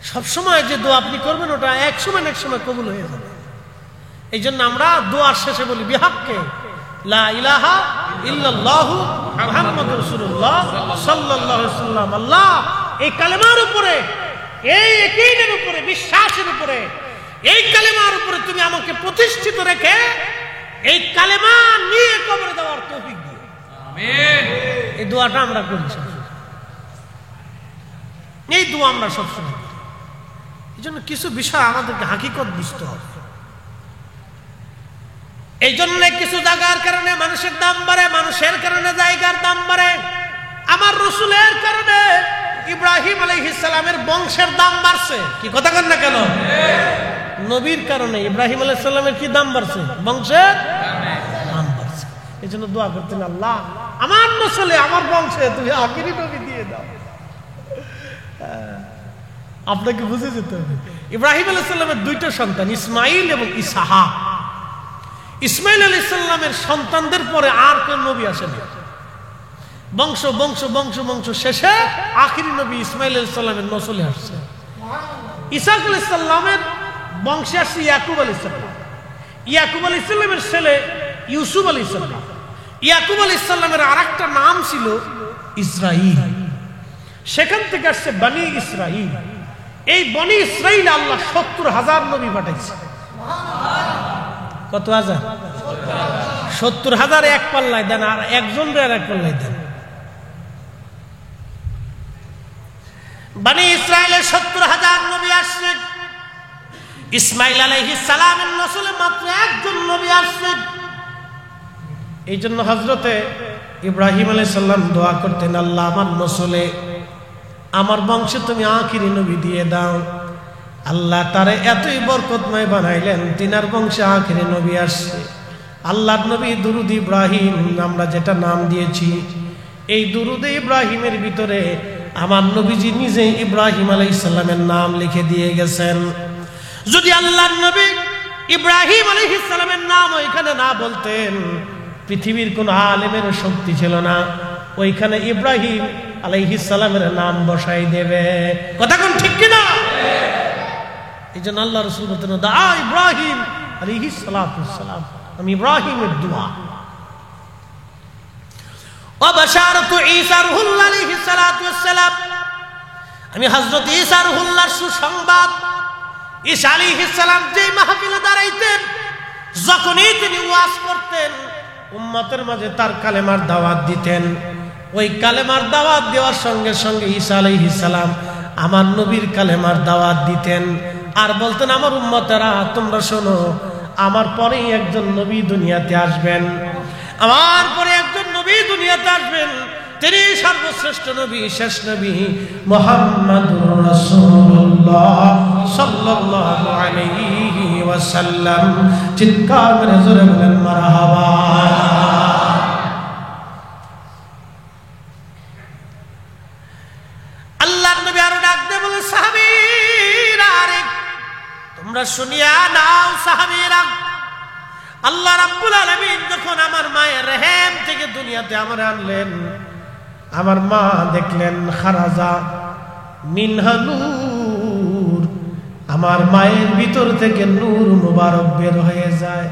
সবসময় যে দোয়া আপনি করবেন ওটা এক সময় না এক সময় কবুল হয়ে যাবে। এই জন্য আমরা দোয়ার শেষে বলি বিহাক্কে লা ইলাহা ইল্লাল্লাহু মুহাম্মাদুর রাসূলুল্লাহ সাল্লাল্লাহু আলাইহি ওয়াসাল্লাম। আল্লাহ এই কালেমার উপরে, এই ইয়াকিনের উপরে, বিশ্বাসের উপরে, এই কালেমার উপরে তুমি আমাকে প্রতিষ্ঠিত রেখে এই কালেমা নিয়ে কবরে দেওয়ার তৌফিক দিও। আমিন। এই দোয়াটা আমরা করি, এই দোয়া আমরা সবসময় করি। এই জন্য কিছু বিষয় আমাদেরকে হাকিকত বুঝতে হবে। এই জন্য কিছু জায়গার কারণে মানুষের দাম বাড়ে, মানুষের কারণে জায়গার দাম বাড়ে। আমার রসুলের কারণে ইব্রাহিম আলাইহিস সালামের বংশের দাম বাড়ছে। কি কথা কন না কেন? নবীর কারণে ইব্রাহিম আলাইহিস সালামের কি দাম বাড়ছে? বংশের দাম বাড়ছে। এই জন্য দোয়া করতেন, আল্লাহ আমার নসলে, আমার বংশে তুমি আখিরি নবী দিয়ে দাও। আপনাকে বুঝে যেতে হবে। ইব্রাহিম আলাইহিস সালামের দুইটা সন্তান, ইসমাইল এবং ইসহাক। ইসমাইল আলাইহিস সালামের সন্তানদের পরে আর কোন নবী আসেনি। বংশ বংশ বংশ বংশ শেষে আখিরি নবী ইসমাইল আলাইহিস সালামের নসলে আসছে। ইসহাক আলাইহিস সালামের বংশে আসছে ইয়াকুব আলাইহিস সালাম। ইয়াকুব আলাইহিস সালামের ছেলে ইউসুফ আলাইহিস সালাম। ইয়াকুব আলাইহিস সালামের আরেকটা নাম ছিল ইসরাইল। সেখান থেকে আসছে বনি ইসরাইল। এই বনি ইসরাইল আল্লাহ ৭০,০০০ নবী পাঠাইছে। কত হাজার? ৭০,০০০ এক পাল্লায় দেন, আর একজন রে এক পাল্লায় দেন। বনি ইসরাইলের ৭০,০০০ নবী আসছে। ইসমাইল আলাইহিস সালামের নসলে মাত্র একজন নবী আসছে। এই জন্য হযরতে ইব্রাহিম আলাইহিস সালাম দোয়া করতেন, আল্লাহ আমার নসলে, আমার বংশে তুমি আখিরি নবী দিয়ে দাও। আল্লাহ তারে এতই বরকতময় বানাইলেন, তিনার বংশে আখিরি নবী আসছে। আল্লাহর নবী দুরুদ ইব্রাহিম আমরা যেটা নাম দিয়েছি, এই দুরুদ ইব্রাহিমের ভিতরে আমার নবীজি নিজে ইব্রাহিম আলাইহিস সালামের নাম লিখে দিয়ে গেছেন। যদি আল্লাহর নবী ইব্রাহিম আলাইহিস সালামের নাম ওইখানে না বলতেন, পৃথিবীর কোন আলেমের শক্তি ছিল না ওইখানে ইব্রাহিম আলাইহিস সালামের নাম বসাই দেবে। কথা কোন ঠিক কিনা? এই জন্য আল্লাহ রাসূল বলতেন, দা ইব্রাহিম আলাইহিস সালাম, আমি ইব্রাহিমের দোয়া। ওয়া বাশারাতু ঈসা রূহুল্লাহ আলাইহিস সালাম, আমি হযরত ঈসা রূহুল্লাহর সুসংবাদ। ঈসা আলাইহিস সালাম যে মাহফিলে দাঁড়াইতেন, যখনই তিনি ওয়াজ করতেন, উম্মতের মাঝে তার কালেমার দাওয়াত দিতেন। ওই কালেমার দাওয়াত দেওয়ার সঙ্গে সঙ্গে ঈসা আলাইহিস সালাম আমার নবীর কালেমার দাওয়াত দিতেন আর বলতেন, আমার উম্মতেরা তোমরা শোনো, আমার পরেই একজন নবী দুনিয়াতে আসবেন, আমার পরে একজন নবী দুনিয়াতে আসবেন, তিনি সর্বশ্রেষ্ঠ নবী, শেষ নবী মুহাম্মাদুর রাসূলুল্লাহ সাল্লাল্লাহু আলাইহি ওয়াসাল্লাম। চিৎকার করে জোরে বলেন মারহাবা। আল্লাহর নবী আরো ডাক দিয়ে বলে, সাহাবীরা রে তোমরা শুনিয়া নাও। সাহাবীরা, আল্লাহ রাব্বুল আলামিন যখন আমার মায়ের রহম থেকে দুনিয়াতে আমার আনলেন, আমার মা দেখলেন খারাজা মিনহা নূর, আমার মায়ের ভিতর থেকে নূর মুবারক বের হয়ে যায়।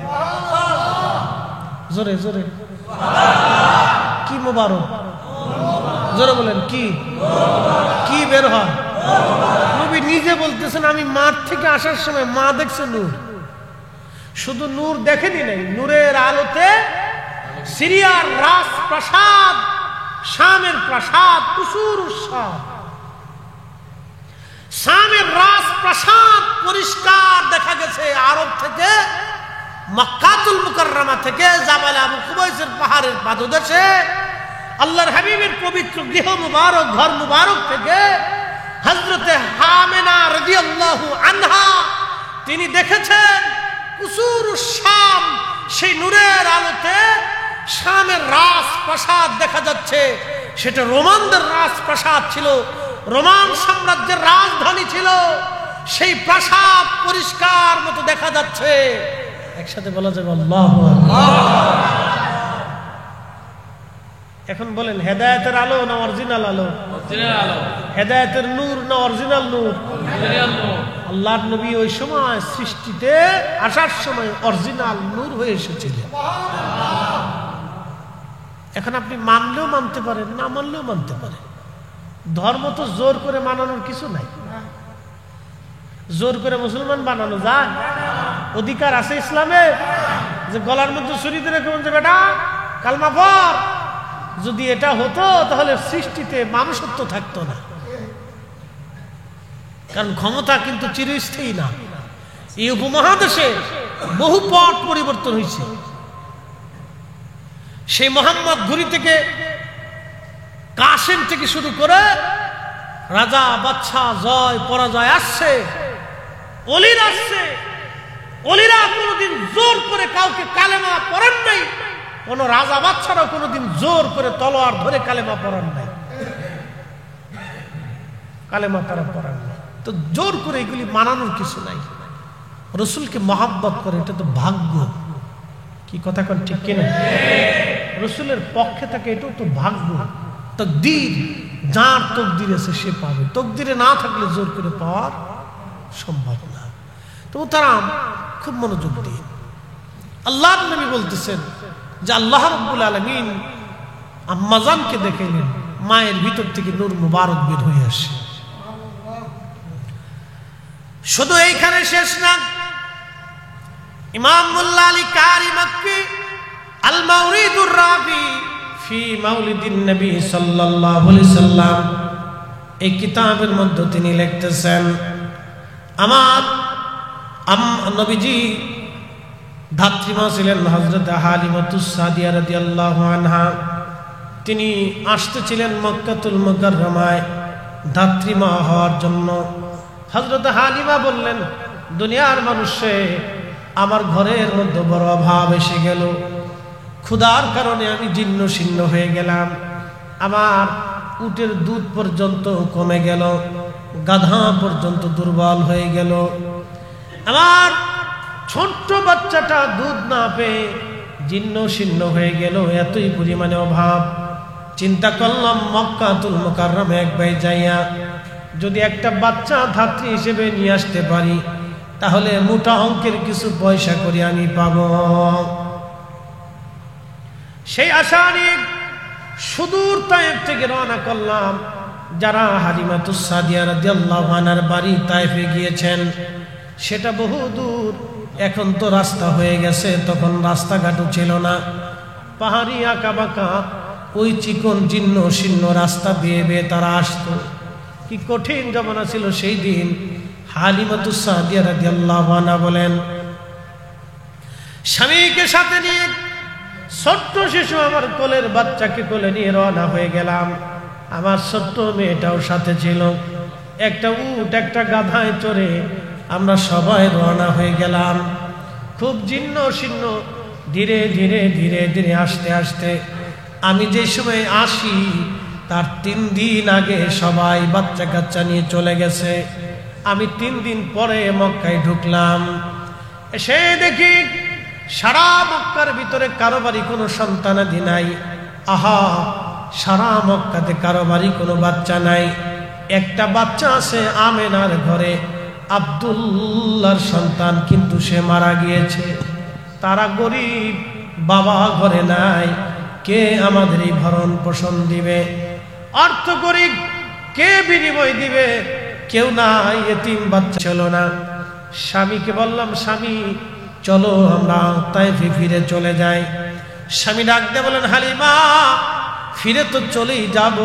জোরে জোরে কি মুবারক? জোরে বলেন কি কি বের হয়? নবী নিজে বলতেছেন, আমি মাঠ থেকে আসার সময় মা দেখছে নূর। শুধু নূর দেখেনি নাই, নূরের আলোতে সিরিয়ার রাজপ্রাসাদ, শামের প্রাসাদ, কুসুর শামের রাজপ্রাসাদ পরিষ্কার দেখা গেছে। আরব থেকে, মক্কাতুল মুকাররমা থেকে, জাবাল আবু কুবাইসের পাহাড়ের পাদদেশে, আল্লাহর হাবিবের পবিত্র গৃহ মুবারক, ঘর মুবারক থেকে হযরতে হামেনা রাদিয়াল্লাহু আনহা তিনি দেখেছেন কুসুরুশ শাম, সেই নূরের আলোতে শামের রাজপ্রাসাদ দেখা যাচ্ছে। সেটা রোমানদের রাজপ্রাসাদ ছিল, রোমান সাম্রাজ্যের রাজধানী ছিল। সেই প্রাসাদ পরিষ্কার মতো দেখা যাচ্ছে। একসাথে বলা যাবে আল্লাহু আকবার। এখন বলেন হেদায়েতের আলো না অরিজিনাল আলো? অরিজিনাল আলো। হেদায়েতের নূর না অরিজিনাল নূর? অরিজিনাল নূর। আল্লাহর নবী ওই সময় সৃষ্টিতে আসার সময় অরিজিনাল নূর হয়ে এসেছিলেন। এখন আপনি মানলেও মানতে পারেন, না মানলেও মানতে পারেন। ধর্ম তো জোর করে মানানোর কিছু নাই। জোর করে মুসলমান বানানো যায়? অধিকার আছে ইসলামে যে গলার মধ্যে ছুরি ধরে কেমন যে বেটা কালমা পড়? যদি এটা হতো তাহলে সৃষ্টিতে মানুষত্ব থাকতো না। কারণ ক্ষমতা কিন্তু চিরস্থায়ী না। এই উপমহাদেশে বহু পথ পরিবর্তন হয়েছে। সেই মোহাম্মদ ঘুরি থেকে, কাসেম থেকে শুরু করে রাজা বাদশা জয় পরাজয় আসছে, অলির আসছে। অলিরা কোনোদিন জোর করে কাউকে কালেমা পড়ান নাই, কোন রাজা বাদশারাও কোনোদিন জোর করে তলোয়ার ধরে কালেমা পড়ান নাই, কালেমা তারা পড়ান নাই। তো জোর করে এগুলি মানানোর কিছু নাই। রসুলকে মহাব্বত করে, এটা তো ভাগ্য। কি কথা কোন ঠিক কিনা? রসুলের পক্ষে থাকে, এটাও তো ভাগ্য। তকদির, যার তকদির আছে সে পাবে, তকদিরে না থাকলে জোর করে পাওয়ার সম্ভব না। তো তারা খুব মনোযোগ দিন। আল্লাহর নবী বলতেছেন যে আল্লাহ রাব্বুল আলামিন আম্মাজানকে দেখাইলেন, মায়ের ভিতর থেকে নূর মুবারক বের হয়ে আসে। শুধু এইখানে শেষ না। ইমাম মোল্লা আলী কারি মক্কি আল মাওরিদুর রাবি ফি মাউলিদিন নবী সাল্লাল্লাহু আলাইহি সাল্লাম, এই কিতাবের মধ্যে তিনি লিখতেছেন, আমার নবীজি ধাত্রীমা ছিলেন হযরত হালিমাতুস সাদিয়া রাদিয়াল্লাহু আনহা। তিনি আসতেছিলেন মক্কাতুল মুকাররমায় ধাত্রীমা হওয়ার জন্য। হযরত হালিমা বললেন, দুনিয়ার মানুষে আমার ঘরের মধ্যে বড় অভাব এসে গেল, ক্ষুধার কারণে আমি জীর্ণ শীর্ণ হয়ে গেলাম, আমার উটের দুধ পর্যন্ত কমে গেল, গাধা পর্যন্ত দুর্বল হয়ে গেল, আমার ছোট্ট বাচ্চাটা দুধ না পেয়ে জীর্ণ শীর্ণ হয়ে গেল, এতই পরিমাণে অভাব। চিন্তা করলাম মক্কাতুল মুকাররমে একবার যাইয়া যদি একটা বাচ্চা ধাত্রী হিসেবে নিয়ে আসতে পারি, তাহলে মোটা অঙ্কের কিছু পয়সা করে আমি পাব। সেই আশা নিয়ে সুদূর তায়েফ থেকে রওনা করলাম। যারা হালিমাতুস সাদিয়া রাদিয়াল্লাহু আনহার বাড়ি তায়েফে গিয়েছেন, সেটা বহু দূর। এখন তো রাস্তা হয়ে গেছে, তখন রাস্তাঘাটও ছিল না, পাহাড়ি আঁকা বাঁকা ওই চিকন জীর্ণ শীর্ণ রাস্তা বেয়ে বেয়ে তারা আসতো। কি কঠিন জমানা ছিল সেই দিন। হালিমাতুস সাদিয়া রাদিয়াল্লাহু আনহা বলেন, স্বামীকে সাথে নিয়ে ছোট্ট শিশু আমার কোলের বাচ্চাকে কোলে নিয়ে রওনা হয়ে গেলাম। আমার ছোট্ট মেয়েটাও সাথে ছিল। একটা উট একটা গাধায় চড়ে আমরা সবাই রওনা হয়ে গেলাম। খুব জীর্ণ শীর্ণ, ধীরে ধীরে ধীরে ধীরে আস্তে আস্তে আমি যে সময় আসি তার 3 দিন আগে সবাই বাচ্চা কাচ্চা নিয়ে চলে গেছে। আমি 3 দিন পরে মক্কায় ঢুকলাম। এসে দেখি সারা মক্কার ভিতরে কারো বাড়ি কোনো সন্তানাদি নাই। আহা, সারা মক্কাতে কারো বাড়ি কোনো বাচ্চা নাই। একটা বাচ্চা আছে আমেনার ঘরে, আব্দুল্লাহর সন্তান, কিন্তু সে মারা গিয়েছে। তারা গরিব, বাবা ঘরে নাই, কে আমাদের এই ভরণ পোষণ দিবে? অর্থ গরিব, কে বিনিময় দিবে? কেউ নাই, এতিম বাচ্চা ছিল না। স্বামীকে বললাম, স্বামী চলো আমরা তায়েফে ফিরে চলে যাই। স্বামী ডাক দিয়ে বলেন, হালিমা ফিরে তো চলেই যাব,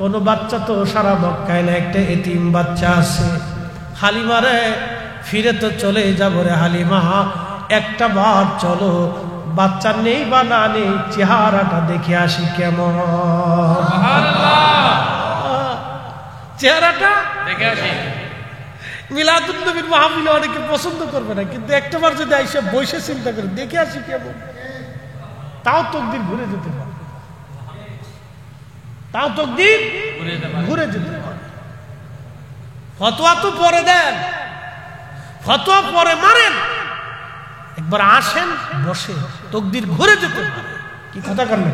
কোনো বাচ্চা তো সারা মক্কায় না, একটা এতিম বাচ্চা আছে। হালিমা রে, ফিরে তো চলেই যাব রে হালিমা, একটা বার চলো, বাচ্চা নেই বা না নেই চেহারাটা দেখে আসি কেমন। চেহারাটা দেখে আসি। মিলাদুন নবীর মাহফিলে অনেকে পছন্দ করবে না, কিন্তু একটাবার যদি আইসা বসে চিন্তা করে দেখে আসি কেমন, তাও তকদির ঘুরে যেতে পারে, তাও তকদির ঘুরে যেতে পারে। ফতোয়া তো পরে দেন, ফতোয়া পরে মারেন, একবার আসেন বসে, তকদির ঘুরে যেতে পারে। কি কথা কান না,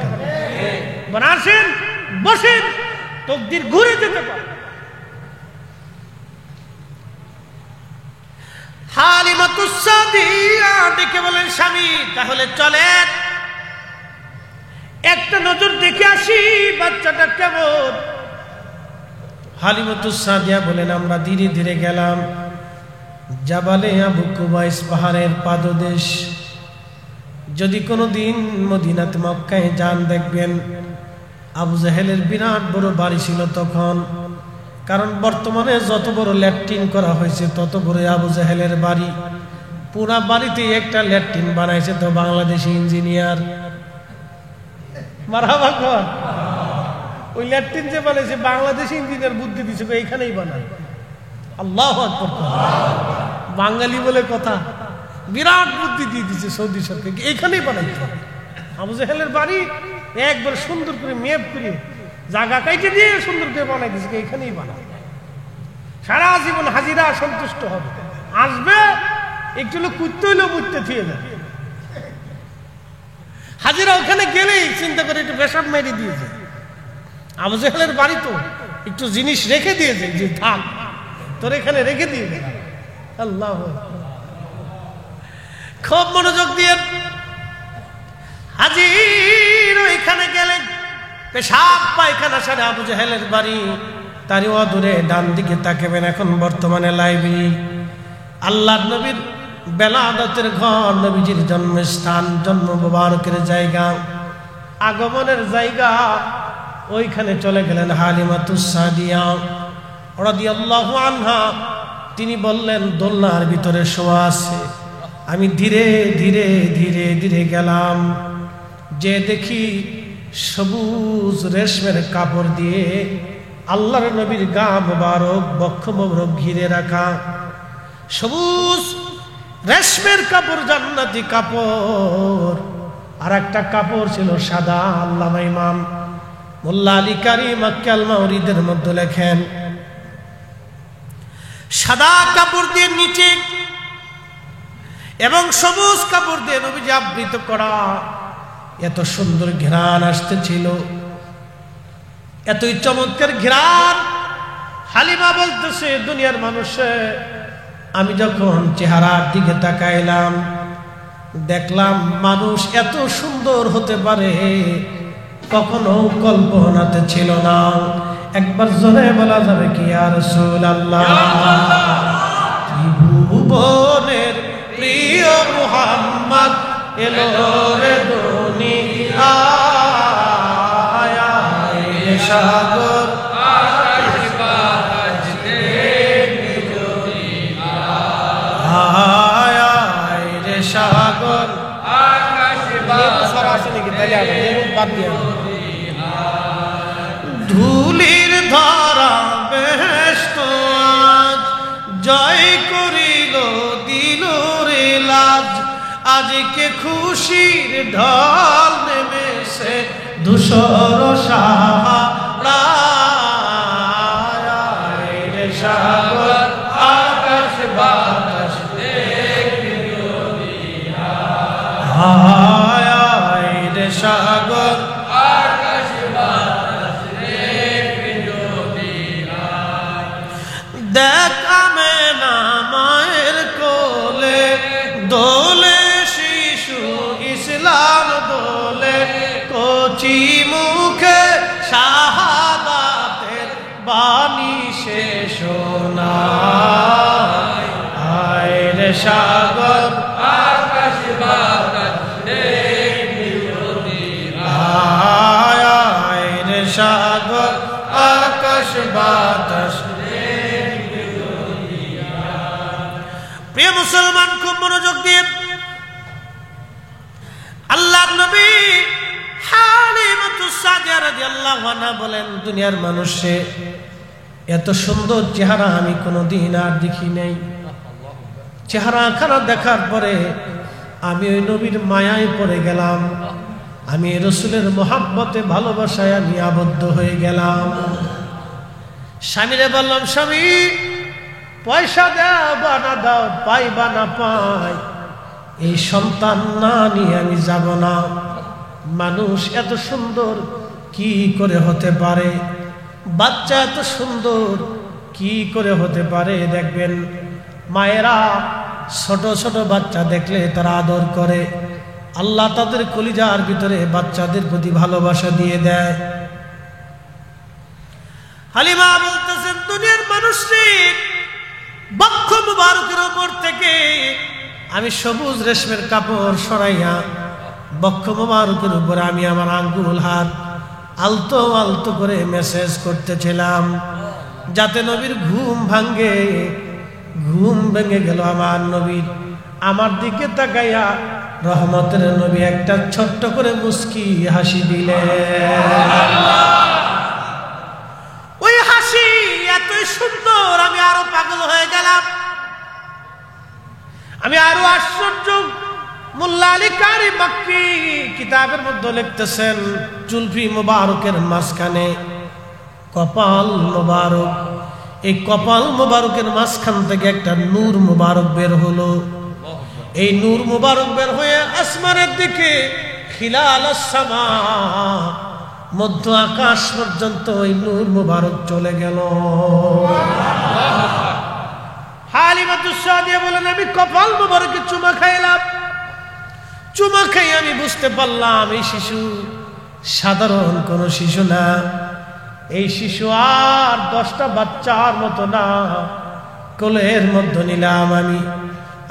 একবার আসেন বসেন, তকদির ঘুরে যেতে পারে। হালিমাতুস সাদিয়া ডেকে বলেন, স্বামী তাহলে চলেন একটা নজর দেখে আসি বাচ্চাটা কেমন। হালিমাতুস সাদিয়া বলেন, আমরা ধীরে ধীরে গেলাম জাবালে আবু কুবাইস, পাহাড়ের পাদদেশ। যদি কোনোদিন মদিনাতে মক্কায় যান দেখবেন আবু জাহেলের বিরাট বড় বাড়ি ছিল তখন, কারণ বর্তমানে যত বড় ল্যাট্রিন করা হয়েছে তত বড় আবু জাহেলের বাড়ি। পুরা বাড়িতে একটা ল্যাট্রিন বানাইছে তো বাংলাদেশি ইঞ্জিনিয়ার। মারহাবা কর। ওই ল্যাট্রিন যে বানাইছে বাংলাদেশি ইঞ্জিনিয়ার বুদ্ধি দিছে, এইখানেই বানায়। আল্লাহু আকবার। বাঙালি বলে কথা, বিরাট বুদ্ধি দিয়ে দিচ্ছে সৌদি সরকার, এইখানেই বানাইতে হবে। আবু জাহেলের বাড়ি একবার সুন্দর করে মেপ করে জায়গা কাইটে দিয়ে সুন্দর করে বানাই দিচ্ছে, এইখানেই বানায়। সারা জীবন হাজিরা সন্তুষ্ট হবে, আসবে একটু লোক কুত্তে হইলেও বুঝতে থিয়ে যাবে। হাজিরা ওখানে গেলেই চিন্তা করে একটু পেশাব মেরে দিয়েছে। আবু জাহেলের বাড়ি তো একটু জিনিস রেখে দিয়েছে, যে থাক তোর এখানে রেখে দিয়েছে। আল্লাহ, খুব মনোযোগ দিয়ে হাজির ওইখানে গেলেন। পেশাব পায়খানা সারে আবু জাহেলের বাড়ি, তারই অদূরে ডান দিকে তাকাবেন এখন বর্তমানে লাইব্রেরি, আল্লাহর নবীর বেলাদতের ঘর, নবীজির জন্মস্থান, জন্ম মোবারকের জায়গা, আগমনের জায়গা। ওইখানে চলে গেলেন হালিমাতুস সাদিয়া রাদিয়াল্লাহু আনহা। তিনি বললেন, দোলনার ভিতরে শোয়া আছে। আমি ধীরে ধীরে ধীরে ধীরে গেলাম, যে দেখি সবুজ রেশমের কাপড় দিয়ে আল্লাহর নবীর গা মোবারক, বক্ষ মোবারক ঘিরে রাখা। সবুজ রেশমের কাপড়, জান্নাতি কাপড়। আর একটা কাপড় ছিল সাদা। আল্লামা ইমাম মোল্লা আলী কারি মক্কি আল মাওরিদের মধ্যে লেখেন, সাদা কাপড় দিয়ে নিচে এবং সবুজ কাপড় দিয়ে নবীজি আবৃত করা। এত সুন্দর ঘ্রাণ আসতেছিল, এতই চমৎকার ঘ্রাণ। হালিমা বলতেছে, দুনিয়ার মানুষে আমি যখন চেহারার দিকে তাকাইলাম, দেখলাম মানুষ এত সুন্দর হতে পারে কখনো কল্পনাতে ছিল না। একবার জোরে বলা যাবে কি ইয়া রাসূলুল্লাহ? ত্রিভুবনের প্রিয় মুহাম্মদ এলো রে দুনিয়ায়, সাগর আকাশ বাতাস দেখে যদি আয় রে সাগর আকাশ বাতাস দেখে ধুলির ধারা বেহেশত আজ জয় করিল দিল রে লাজ। আজকে খুশির ঢল নেমেছে ধূসর সাহারায় রে সাগর আকাশ বাতাস দেখে যদি আয় রে সাগর আকাশ বাতাস দেখে যদি দেখ আমেনা মায়ের কোলে দোলে শিশু ইসলাম দোলে, কচি মুখে শাহাদাতের বাণী সে শোনায়। আয় রে সাগর আকাশ বাতাস দেখে যদি আয় রে সাগর আকাশ বাতাস দেখে যদি। প্রিয় মুসলমান, খুব মনোযোগ দিয়ে আল্লাহর নবী হালিমাতুস সাদিয়া রাদিয়াল্লাহু আনহা বলেন, দুনিয়ার মানুষে এত সুন্দর চেহারা আমি কোনোদিন আর দেখি নাই। চেহারা খারাপ দেখার পরে আমি ওই নবীর মায়ায় পড়ে গেলাম, আমি রসুলের মহাব্বতে ভালোবাসায় আমি আবদ্ধ হয়ে গেলাম। স্বামীরে বললাম, স্বামী পয়সা দাও বা না দাও, পাই বা না পাই, এই সন্তান না নিয়ে আমি যাব না। মানুষ এত সুন্দর কি করে হতে পারে, বাচ্চা এত সুন্দর কি করে হতে পারে। দেখবেন মায়েরা ছোট ছোট বাচ্চা দেখলে তারা আদর করে, আল্লাহ তাদের কলিজার ভিতরে বাচ্চাদের প্রতি ভালোবাসা দিয়ে দেয়। হালিমা বলতেছেন, দুনিয়ার মানুষটি বক্ষ মুবারকের উপর থেকে আমি সবুজ রেশমের কাপড় সরাইয়া বক্ষ মুবারকের উপরে আমি আমার আঙ্গুল হাত আলতো আলতো করে মেসেজ করতেছিলাম, যাতে নবীর ঘুম ভাঙ্গে। ঘুম ভেঙে গেল আমার নবীর। আমার দিকে তাকাইয়া রহমতের নবী একটা ছোট্ট করে মুস্কি হাসি দিলেন। ওই হাসি এতই সুন্দর, আমি আরো পাগল হয়ে গেলাম। আমি আরো আশ্চর্য। মোল্লা আলী কারি মাক্কি কিতাবের মধ্যে লিখতেছেন, জুলফি মুবারকের মাঝখানে কপাল মুবারক, এই কপাল মুবারকের মাঝখান থেকে একটা নূর মুবারক বের হলো। এই নূর মুবারক বের হয়ে আসমানের দিকে খিলাল সামা, মধ্য আকাশ পর্যন্ত এই নূর মুবারক চলে গেল। হালিমাতুস সাদিয়া বলেন, আমি কপাল মুবারকে চুমা খাইলাম। চুমা খাই আমি বুঝতে পারলাম এই শিশু সাধারণ কোনো শিশু না। এই শিশু আর 10টা বাচ্চার মতো না। কোলের মধ্যে নিলাম আমি,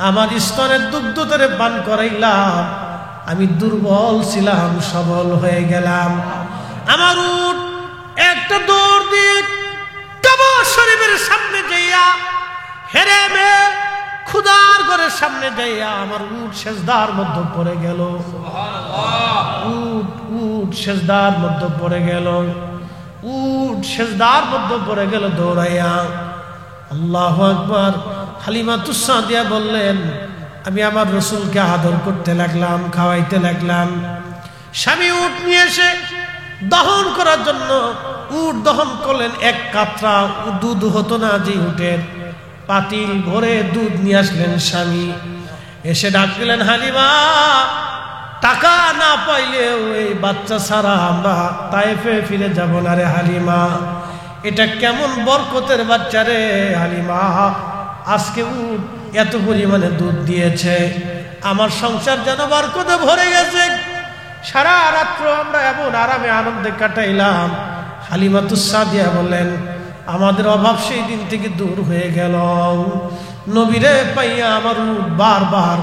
আমার স্তনের দুগ্ধ ধরে পান করাইলাম। আমি দুর্বল ছিলাম, সবল হয়ে গেলাম। আমার উট একটা দৌড় দিয়ে কাবা শরীফের সামনে যাইয়া, হেরেমে খুদার ঘরের সামনে যাইয়া আমার উট সেজদার মধ্যে পড়ে গেল। উট সেজদার মধ্যে পড়ে গেল। উট সেজদার মধ্যে পড়ে গেল দৌড়াইয়া। আল্লাহু আকবার। হালিমাতুস সাদিয়া বললেন, আমি আমার রসুলকে আদর করতে লাগলাম, খাওয়াইতে লাগলাম। স্বামী উট নিয়ে এসে দহন করার জন্য উট দহন করলেন। এক কাতরা দুধ হতো না যে উটের, পাতিল ভরে দুধ নিয়ে আসলেন স্বামী। এসে ডাক দিলেন, হালিমা টাকা না পাইলেও এই বাচ্চা ছাড়া আমরা তায়েফে ফিরে যাব না রে হালিমা। এটা কেমন বরকতের বাচ্চা রে হালিমা, আজকে উট এত পরিমাণে দুধ দিয়েছে, আমার সংসার যেন বরকতে ভরে গেছে। সারা রাত্র আমরা এমন আরামে আনন্দে কাটাইলাম। হালিমাতুস সাদিয়া বললেন, আমাদের অভাব সেই দিন থেকে দূর হয়ে গেল। নবীরে পাইয়া আমার উট বারবার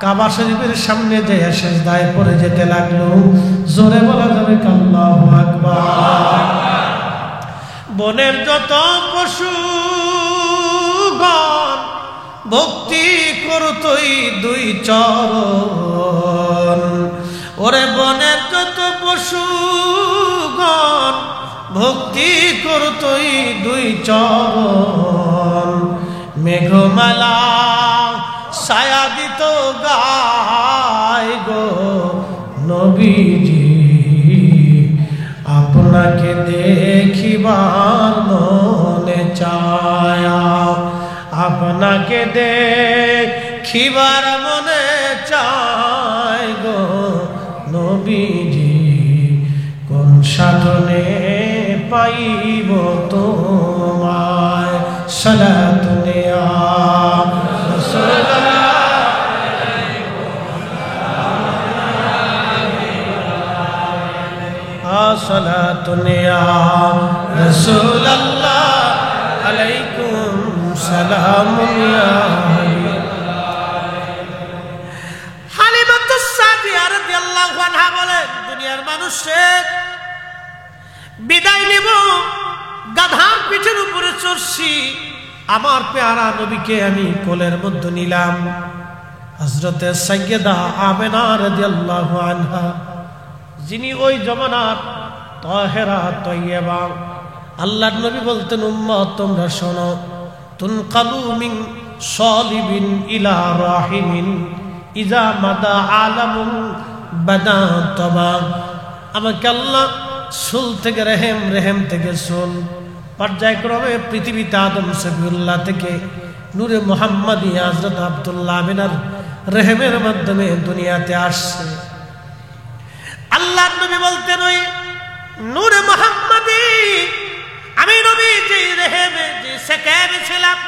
কাবা শরীফের সামনে যেয়ে সেজদায় পড়ে যেতে লাগলো। জোরে বলা যাবে আল্লাহু আকবার। বনের যত পশুগণ ভক্তি করতই দুই চরণ, ওরে বনের যত পশুগণ ভক্তি করতই দুই চরণ। মেঘমালা ছায়া দিত গায় গো নবীজি, আপনাকে দেখিবার মনে চায়া, আপনাকে দেখিবার মনে চায় গো নবীজি, কোন সাধনে পাইব তোমায়। সালাতুনে আ রাসূলুল্লাহ, সালাতুনে আ রাসূলুল্লাহ, আলাইকুম সালাম ইয়া হালিমাতুস সাদিয়া রাদিয়াল্লাহু আনহা বলেন, দুনিয়ার মানুষের বিদায় নিব, গাধার পিঠের উপরে চড়ছি, আমার পেয়ারা নবীকে আমি কোলের মধ্যে নিলাম। হযরতে সাইয়্যিদা আমেনা রাদিয়াল্লাহু আনহা, যিনি ওই জমানার তাহেরা তৈয়বা, আল্লাহর নবী বলতেন, উম্মত তোমরা শোনো, তুনকালু মিন সালিবিন ইলা রাহিমিন ইজা মাদা আলামুন বাদা তবা। আমাকে আল্লাহ সুল থেকে রেহেম, রেহেম থেকে সুল, পর্যায়ক্রমে পৃথিবীতে আদম সফিউল্লাহ থেকে নূরে মুহাম্মদী হযরত আব্দুল্লাহ আমিনার রেহেমের মাধ্যমে দুনিয়াতে আসছে। আল্লাহর নবী বলতেন, ওই নূরে মুহাম্মদী আমি নবী যে রেহেমে যে সেকেবে ছিলাম,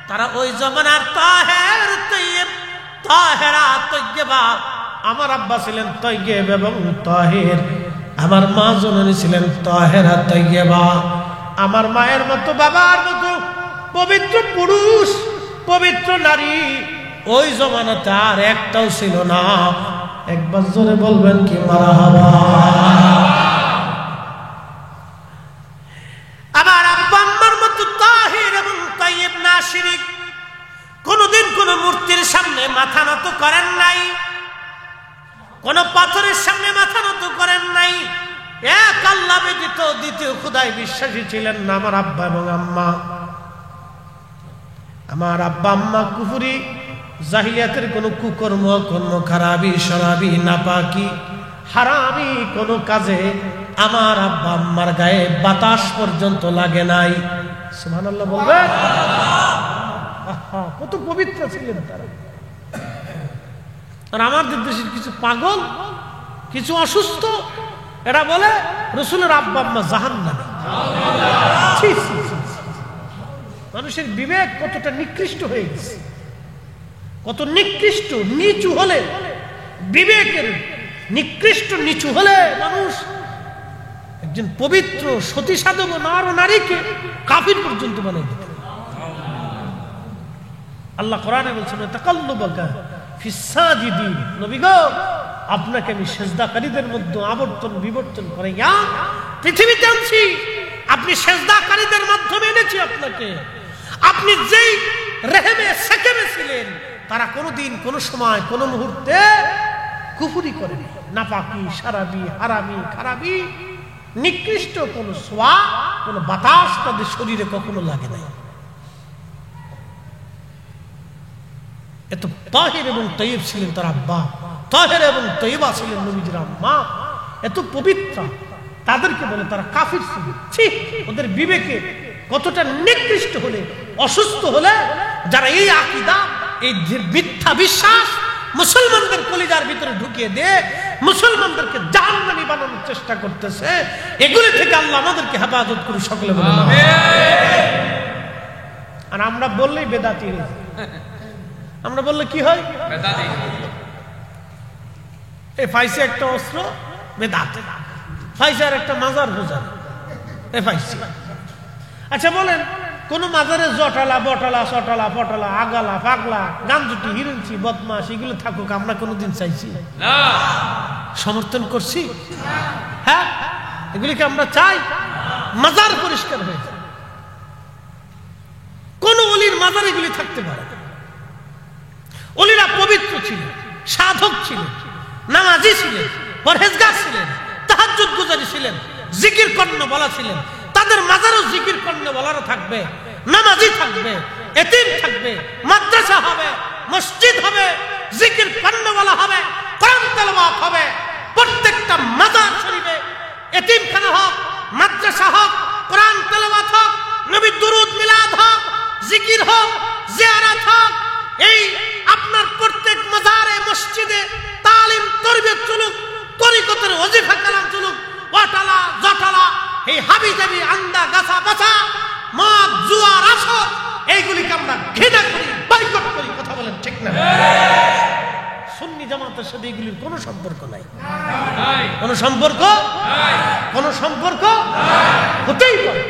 তারা ওই জমানার তাহের তৈয়ব, তাহেরা তৈয়বা। আমার আব্বা ছিলেন তৈয়ব এবং তাহের, আমার মা জননী ছিলেন তাহেরা তৈয়বা। আমার মায়ের মতো, বাবার মতো পবিত্র পুরুষ, পবিত্র নারী ওই জমানাতে আর একটাও ছিল না। একবার জোরে বলবেন কি মারহাবা। আমার আব্বা আম্মার মতো তাহির এবং তাইয়্যিব না শিরিক, কোনদিন কোন মূর্তির সামনে মাথা নত করেন নাই, কোন পাথরের সামনে মাথা নত করেন নাই। এক আল্লাহ ব্যতীত দ্বিতীয় খোদায় বিশ্বাসী ছিলেন না আমার আব্বা এবং আম্মা। আমার আব্বা আম্মা কুফরি, জাহিলিয়াতের কোন কুকর্ম, কোন খারাপি, শরাবি, নাপাকি, হারামি কোন কাজে আমার আব্বা আম্মার গায়ে বাতাস পর্যন্ত লাগে নাই। সুবহানাল্লাহ বলবেন। কত পবিত্র ছিলেন তারা। আর আমাদের দেশের কিছু পাগল, কিছু অসুস্থ, এরা বলে রাসূলের আব্বা আম্মা জাহান্নামী। মানুষের বিবেক কতটা নিকৃষ্ট হয়ে গেছে, কত নিকৃষ্ট নিচু হলে, বিবেকের নিকৃষ্ট নিচু হলে মানুষ একজন পবিত্র সতী সাধক নর নারীকে কাফির পর্যন্ত বানাই দিতে। আল্লাহ কোরআনে বলছেন, তাকাল্লুবাকা ফিস সাজিদিন, নবী গো আপনাকে আমি সেজদাকারীদের মধ্যে আবর্তন বিবর্তন করে পৃথিবীতে আনছি। আপনি সেজদাকারীদের মাধ্যমে এনেছি আপনাকে। আপনি যেই রেহেমে সেকেমে ছিলেন, তারা কোনোদিন, কোন সময়, কোন মুহূর্তে কুফরি করেনি। নাপাকি, শারাবি, হারামি, খারাপি, নিকৃষ্ট কোন সোয়া, কোন বাতাস তাদের শরীরে কখনো লাগে নাই। এত তাহির এবং তৈয়ব ছিলেন তার আব্বা, তাহের এবং তৈয়বা ছিলেন নবীজির আম্মা। এত পবিত্র, তাদেরকে বলে তারা কাফির ছিল। ঠিক ওদের বিবেকে কতটা নিকৃষ্ট হলে, অসুস্থ হলে, যারা এই আকীদা, এই মিথ্যা বিশ্বাস মুসলমানদের কলিজার ভিতরে ঢুকিয়ে দিয়ে মুসলমানদেরকে জাহান্নামী বানানোর চেষ্টা করতেছে, এগুলি থেকে আল্লাহ আমাদেরকে হেফাজত করে সকলে বলে আমিন। আর আমরা বললেই বেদাতি হয়ে যায়। আমরা বললে কি হয়? বেদাতি। এই ফাইসে একটা অস্ত্র বেদাত, ফাইসে আর একটা মাজার বোঝায় এ ফাইসে। আচ্ছা বলেন, কোন মাজারে জটালা, বটালা, চটালা, পটালা, আগালা, পাগলা, গাঞ্জুটি, হিরুঞ্চি, বদমাশ এগুলো থাকুক, আমরা কোনোদিন চাইছি না? সমর্থন করছি? হ্যাঁ, এগুলিকে আমরা চাই? মাজার পরিষ্কার হয়ে যায়। কোন ওলির মাজার এগুলি থাকতে পারে? ওলিরা পবিত্র ছিলেন, সাধক ছিলেন, নামাজি ছিলেন, পরহেজগার ছিলেন, তাহাজ্জুদ গুজারি ছিলেন, জিকির কর্ণ বলা ছিলেন। তাদের মাজারও জিকির কর্ণ বলারও থাকবে, নামাজি থাকবে, এতিম থাকবে, মাদ্রাসা হবে, মসজিদ হবে, জিকির কর্ণ বলা হবে, কোরআন তেলাওয়াত হবে। প্রত্যেকটা মাজার শরীফে এতিমখানা হোক, মাদ্রাসা হোক, কোরআন তেলাওয়াত হোক, নবীর দুরূদ মিলাদ হোক, জিকির হোক, জিয়ারত হোক, এই আপনার প্রত্যেক মাজারে, মসজিদে তালিম তরবিয়ত চলুক, তরিকতের ওজিফা কালাম চলুক, ওয়াটালা জটালা, এই হাবি জাবি, আন্দা গাছা বাছা, মদ, জুয়া, আসর, এইগুলিকে আমরা ঘৃণা করি, বয়কট করি। কথা বলেন ঠিক না? সুন্নি জামাতের সাথে এগুলির কোনো সম্পর্ক নাই, কোনো সম্পর্ক, কোনো সম্পর্ক হতেই পারে।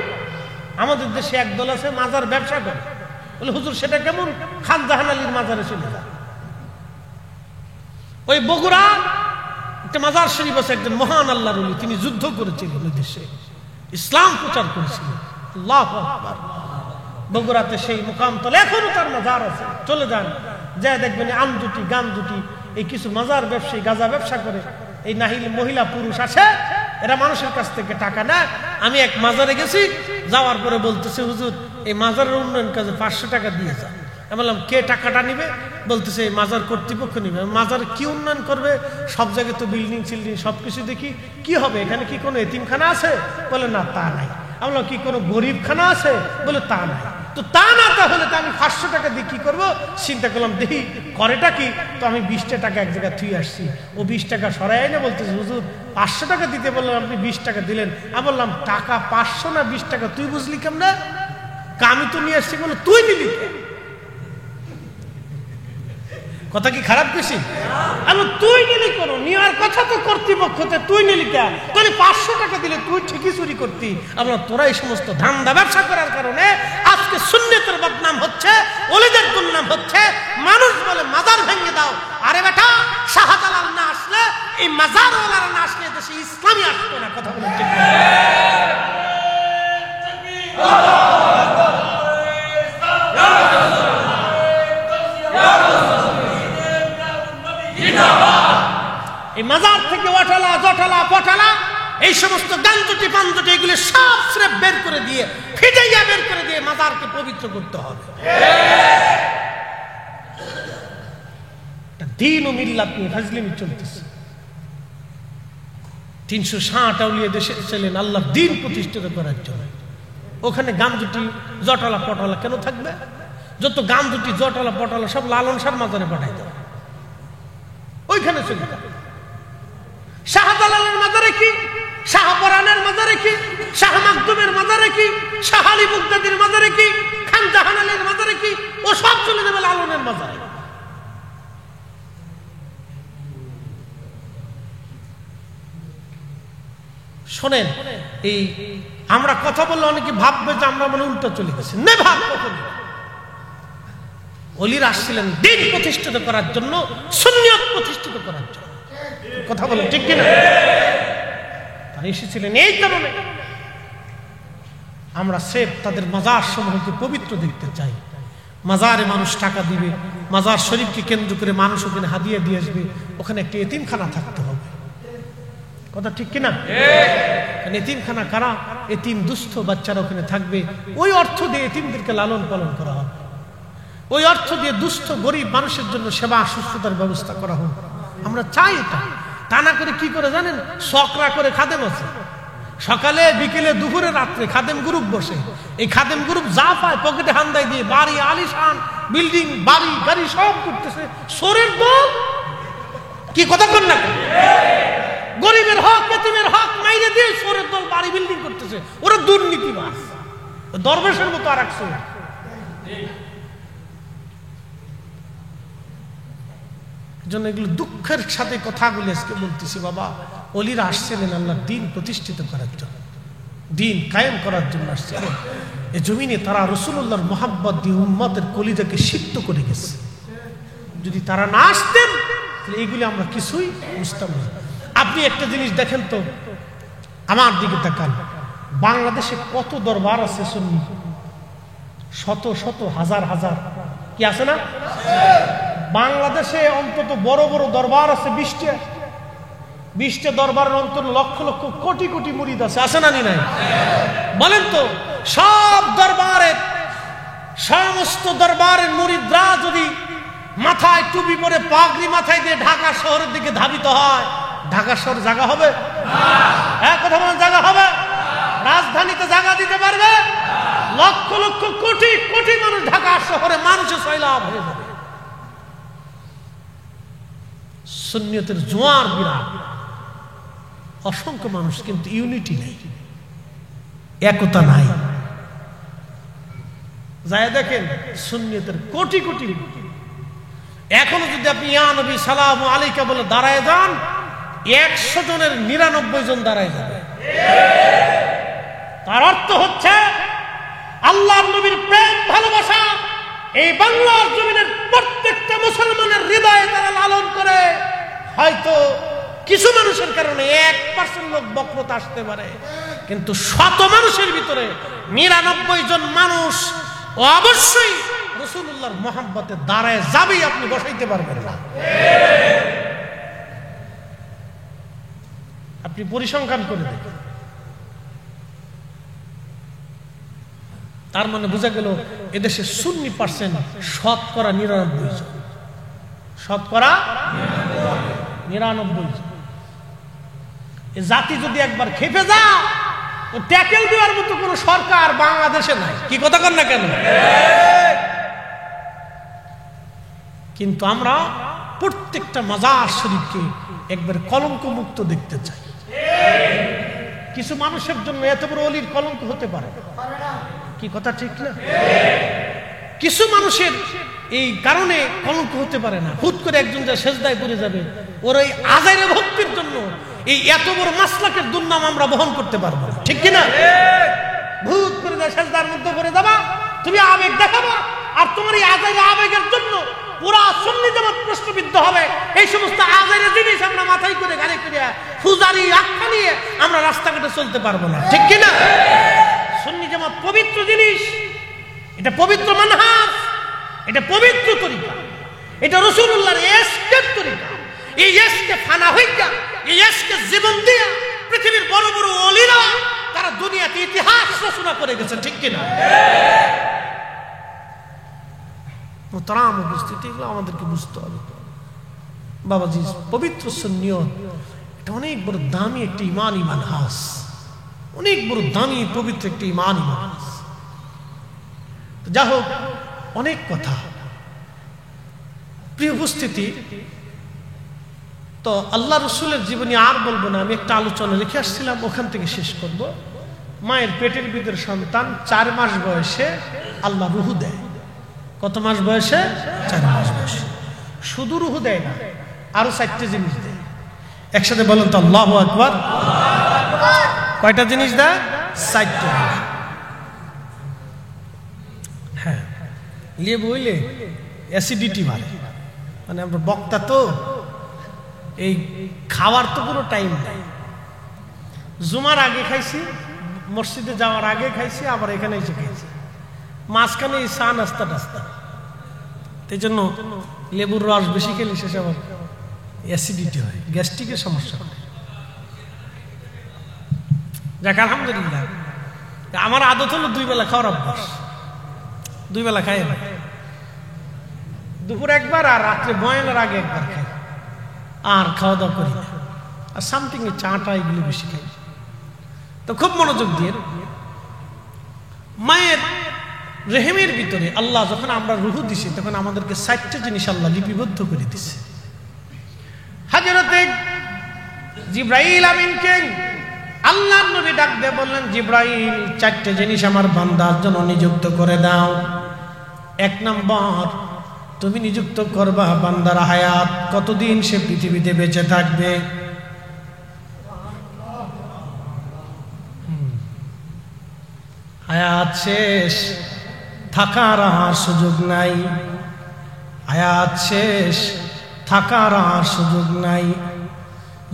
আমাদের দেশে একদল আছে মাজার ব্যবসা করে, বলে হুজুর সেটা কেমন? খান জাহান আলীর মাজারে চলে যায়। ওই বগুড়া একটা মাজার শরীফ আছে, একজন মহান আল্লাহর ওলি, তিনি যুদ্ধ করেছিলেন ওই দেশে, ইসলাম প্রচার করেছিলেন। আল্লাহু আকবার। বগুড়াতে সেই মুকামতলে এখনো তার মাজার আছে, চলে যান, যা দেখবেন আম দুটি, গান দুটি, এই কিছু মাজার ব্যবসায়ী গাঁজা ব্যবসা করে, এই নাহিল মহিলা পুরুষ আসে, এরা মানুষের কাছ থেকে টাকা নেয়। আমি এক মাজারে গেছি, যাওয়ার পরে বলতেছে হুজুর এই মাজারের উন্নয়ন কাজে 500 টাকা দিয়ে যান। আমি বললাম কে টাকাটা নিবে? বলতেছে এই মাজার কর্তৃপক্ষ নিবে। মাজার কি উন্নয়ন করবে? সব জায়গায় তো বিল্ডিং সিল্ডিং সবকিছু দেখি, কি হবে এখানে? কি কোনো এতিমখানা আছে? বলে না তা নাই। আমি বললাম কি কোনো গরিবখানা আছে? বলে তা নাই। তো তা না তাহলে তো আমি 500 টাকা দিয়ে কি করবো? চিন্তা করলাম দেখি করেটা কি। তো আমি 20 টাকা এক জায়গায় থুই আসছি। ও 20 টাকা সরাই না, বলতেছে হুজুর 500 টাকা দিতে বললাম, আপনি 20 টাকা দিলেন। আমি বললাম টাকা 500 না 20 টাকা তুই বুঝলি কেমনে? আমি তো নিয়ে আসছি। বলে তুই নিলি? কথা কি খারাপ বেশি? আমি তুই নিলি কোনো নেওয়ার কথা তো কর্তৃপক্ষতে, তুই নিলি কেন? তাহলে 500 টাকা দিলে তুই ঠিকই চুরি করতি। আমরা তোরা এই সমস্ত ধান্দা ব্যবসা করার কারণে আজকে সুন্নতের বদনাম হচ্ছে, ওলিদের দুর্নাম হচ্ছে। মানুষ বলে মাজার ভেঙে দাও। আরে বেটা, শাহজালাল না আসলে, এই মাজারওয়ালারা না আসলে দেশে ইসলামই আসতো না। কথা বলে ঠিক না? এই মাজার থেকে ওঠালা জটালা পটালা এই সমস্ত গাঞ্জটি পাঞ্জটি এগুলো সব স্রেফ বের করে দিয়ে, ফিটাইয়া বের করে দিয়ে মাজারকে পবিত্র করতে হবে। দিন ও মিল্লাত নিয়ে ফাজলিমি চলতেছে। 360 আউলিয়া দেশে ছিলেন আল্লাহর দিন প্রতিষ্ঠিত করার জন্য। ওখানে গাঞ্জটি জটালা পটালা কেন থাকবে? যত গাঞ্জটি জটালা পটালা সব লালন শাহর মাজারে পাঠাই দেবে, ওইখানে চলে যাবে। শাহজালালের মাজারে কি, শাহপরানের মাজারে কি, শাহ মাকদুমের মাজারে কি, শাহ আলী মুগদাদির মাজারে কি, খান জাহান আলীর মাজারে কি, ও সব চলে যাবে লালনের মাজারে। শোনেন, এই আমরা কথা বললে অনেকে ভাববে যে আমরা মানে উল্টো চলে গেছি। না, ভাব কখন? ওলিরা আসছিলেন দিন প্রতিষ্ঠিত করার জন্য, সুন্নিয়ত প্রতিষ্ঠিত করার জন্য। কথা বলেন ঠিক কিনা? তারা এসেছিলেন এই কারণে। আমরা সেফ তাদের মাজার সমূহকে পবিত্র দেখতে চাই। মাজারে মানুষ টাকা দিবে, মাজার শরীফকে কেন্দ্র করে মানুষ ওখানে হাদিয়া দিয়ে আসবে, ওখানে একটা এতিমখানা থাকতে হবে। কথা ঠিক কিনা? এতিমখানা কারা? এতিম দুস্থ বাচ্চারা ওখানে থাকবে। ওই অর্থ দিয়ে এতিমদেরকে লালন পালন করা হবে। ওই অর্থ দিয়ে দুস্থ গরিব মানুষের জন্য সেবা সুস্থতার ব্যবস্থা করা হোক। আমরা চাই এটা। তা না করে কি করে জানেন? সকরা করে খাদেম আছে, সকালে বিকেলে দুপুরে রাত্রে খাদেম গ্রুপ বসে। এই খাদেম গ্রুপ যা পায় পকেটে হান্দাই দিয়ে বাড়ি আলিশান বিল্ডিং বাড়ি গাড়ি সব করতেছে। সোরের দল কি কথা কর না? গরিবের হক এতিমের হক মাইরে দিয়ে সোরের দল বাড়ি বিল্ডিং করতেছে। ওরা দুর্নীতিবাজ, দরবেশের মতো আর এক সোর। জন্য এগুলো দুঃখের সাথে কথাগুলো আজকে বলতেছি। বাবা, ওলিরা আসছিলেন আল্লাহর দিন প্রতিষ্ঠিত করার জন্য, দিন কায়েম করার জন্য আসছিলেন। এই জমিনে তারা রাসূলুল্লাহর মহাব্বত দিয়ে উম্মতের কলিজাকে সিক্ত করে গেছে। যদি তারা না আসতেন তাহলে এগুলি আমরা কিছুই বুঝতাম না। আপনি একটা জিনিস দেখেন তো, আমার দিকে তাকান। বাংলাদেশে কত দরবার আছে সুন্নি? শত শত হাজার হাজার, কি আছে না? বাংলাদেশে অন্তত বড় বড় দরবার আছে 20টা দরবারের অন্তত লক্ষ লক্ষ কোটি কোটি মুরিদ আছে, আছে না নাই? বলেন তো, সব দরবারের সমস্ত দরবারের মুরিদরা যদি মাথায় টুপি পরে পাগড়ি মাথায় দিয়ে ঢাকা শহরের দিকে ধাবিত হয়, ঢাকা শহর জায়গা হবে? হ্যাঁ, কথা বলেন, জায়গা হবে? রাজধানীতে জায়গা দিতে পারবে? লক্ষ লক্ষ কোটি কোটি মানুষ ঢাকা শহরে মানুষের সয়লাভ হয়ে যাবে। সুন্নিয়তের জোয়ার বিরাট, অসংখ্য মানুষ, কিন্তু ইউনিটি নেই, একতা নাই। যায় দেখেন সুন্নিয়তের কোটি কোটি। এখনো যদি আপনি ইয়া নবী সালামু আলাইকা বলে দাঁড়ায় যান, 100 জনের 99 জন দাঁড়ায় যাবে। তার অর্থ হচ্ছে আল্লাহর নবীর প্রেম ভালোবাসা এই বাংলার জমিনের প্রত্যেকটা মুসলমানের হৃদয়ে তারা লালন করে। হয়তো কিছু মানুষের কারণে 1% লোক বক্রতা আসতে পারে, কিন্তু শত মানুষের ভিতরে 99 জন মানুষ অবশ্যই রাসূলুল্লাহর মহব্বতে দাঁড়ায় যাবেই, আপনি বসাইতে পারবেন না। আপনি পরিসংখ্যান করে দেখেন। তার মানে বোঝা গেল এদেশে সুন্নি পার্সেন্ট, শতকরা 99 জন, শতকরা 99 জন। এই জাতি যদি একবার খেপে যায়, ও ট্যাকেল দেওয়ার মতো কোন সরকার বাংলাদেশে নাই। কি কথা কন না কেন? কিন্তু আমরা প্রত্যেকটা মাজার শরীফকে একবার কলঙ্ক মুক্ত দেখতে চাই। কিছু মানুষের জন্য এত বড় অলির কলঙ্ক হতে পারে, কি কথা ঠিক না? কিছু মানুষের এই কারণে কলঙ্ক হতে পারে না। হুট করে একজন যা সেজদায় পড়ে যাবে, ওর এই আজাইরে ভক্তির জন্য এই এত বড় মাসলাকের দুর্নাম আমরা বহন করতে পারবো, ঠিক কিনা? ভূত করে দেয়, সেজদার মধ্যে করে দেবা, তুমি আবেগ দেখাবা, আর তোমার এই আজাইরে আবেগের জন্য পুরা সুন্নি জামাত প্রশ্নবিদ্ধ হবে। এই সমস্ত আজাইরে জিনিস আমরা মাথায় করে গাড়ি করে ফুজারি আখ্যা নিয়ে আমরা রাস্তাঘাটে চলতে পারবো না, ঠিক কিনা? সুন্নি জামাত পবিত্র জিনিস, এটা পবিত্র মানহাজ, এটা পবিত্র তরিকা, এটা রাসূলুল্লাহর ইশকের তরিকা। এই ইশকে ফানা হইয়া, এই ইশকে জীবন দিয়া পৃথিবীর বড় বড় ওলিরা তারা দুনিয়াতে ইতিহাস রচনা করে গেছে, ঠিক কিনা? মোহতারাম উপস্থিতি, এগুলো আমাদেরকে বুঝতে হবে। বাবাজি, পবিত্র সুন্নিয়ত এটা অনেক বড় দামি একটা ইমানি মানহাজ, অনেক বড় দামি পবিত্র একটা ইমানি মানহাজ। যা হোক, অনেক কথা। প্রিয় উপস্থিতি, তো আল্লাহ রসুলের জীবনী আর বলবো না, আমি একটা আলোচনা রেখে আসছিলাম, ওখান থেকে শেষ করব। মায়ের পেটের ভিতরে সন্তান 4 মাস বয়সে আল্লাহ রুহু দেয়। কত মাস বয়সে? 4 মাস বয়সে। শুধু রুহু দেয় না, আরো 4টে জিনিস দেয়। একসাথে বলেন তো আল্লাহু আকবার। কয়টা জিনিস দেয়? 4টে। হ্যাঁ, লিয়ে বইলে অ্যাসিডিটি বাড়ে। মানে আমরা বক্তা তো, এই খাওয়ার তো কোনো টাইম নেই। জুমার আগে খাইছি, মসজিদে যাওয়ার আগে খাইছি, আবার এখানে এসে খাইছি, মাঝখানে এই চা নাস্তা টাস্তা। এই জন্য লেবুর রস বেশি খেলে শেষে আবার অ্যাসিডিটি হয়, গ্যাস্ট্রিকের সমস্যা হয়। যাক, আলহামদুলিল্লাহ। আমার আদত হলো 2 বেলা খাওয়ার অভ্যাস। 2 বেলা খাই না, দুপুর একবার আর রাত্রে বয়ানের আগে একবার খাই, আর খাওয়া দাওয়া করি না। আর সামথিং এ চাটা এগুলি বেশি খাই। তো খুব মনোযোগ দিয়ে, মায়ের রেহেমের ভিতরে আল্লাহ যখন আমরা রুহু দিছি, তখন আমাদেরকে 4টে জিনিস আল্লাহ লিপিবদ্ধ করে দিছে। হযরতে জিবরাইল আমিনকে আল্লাহর নবী ডাক দিয়ে বললেন, জিবরাইল, 4টে জিনিস আমার বান্দার জন্য নিযুক্ত করে দাও। 1 নম্বর, তুমি নিযুক্ত করবা বান্দার হায়াত, কতদিন সে পৃথিবীতে বেঁচে থাকবে। হায়াত শেষ, থাকার আর সুযোগ নাই। হায়াত শেষ, থাকার আর সুযোগ নাই।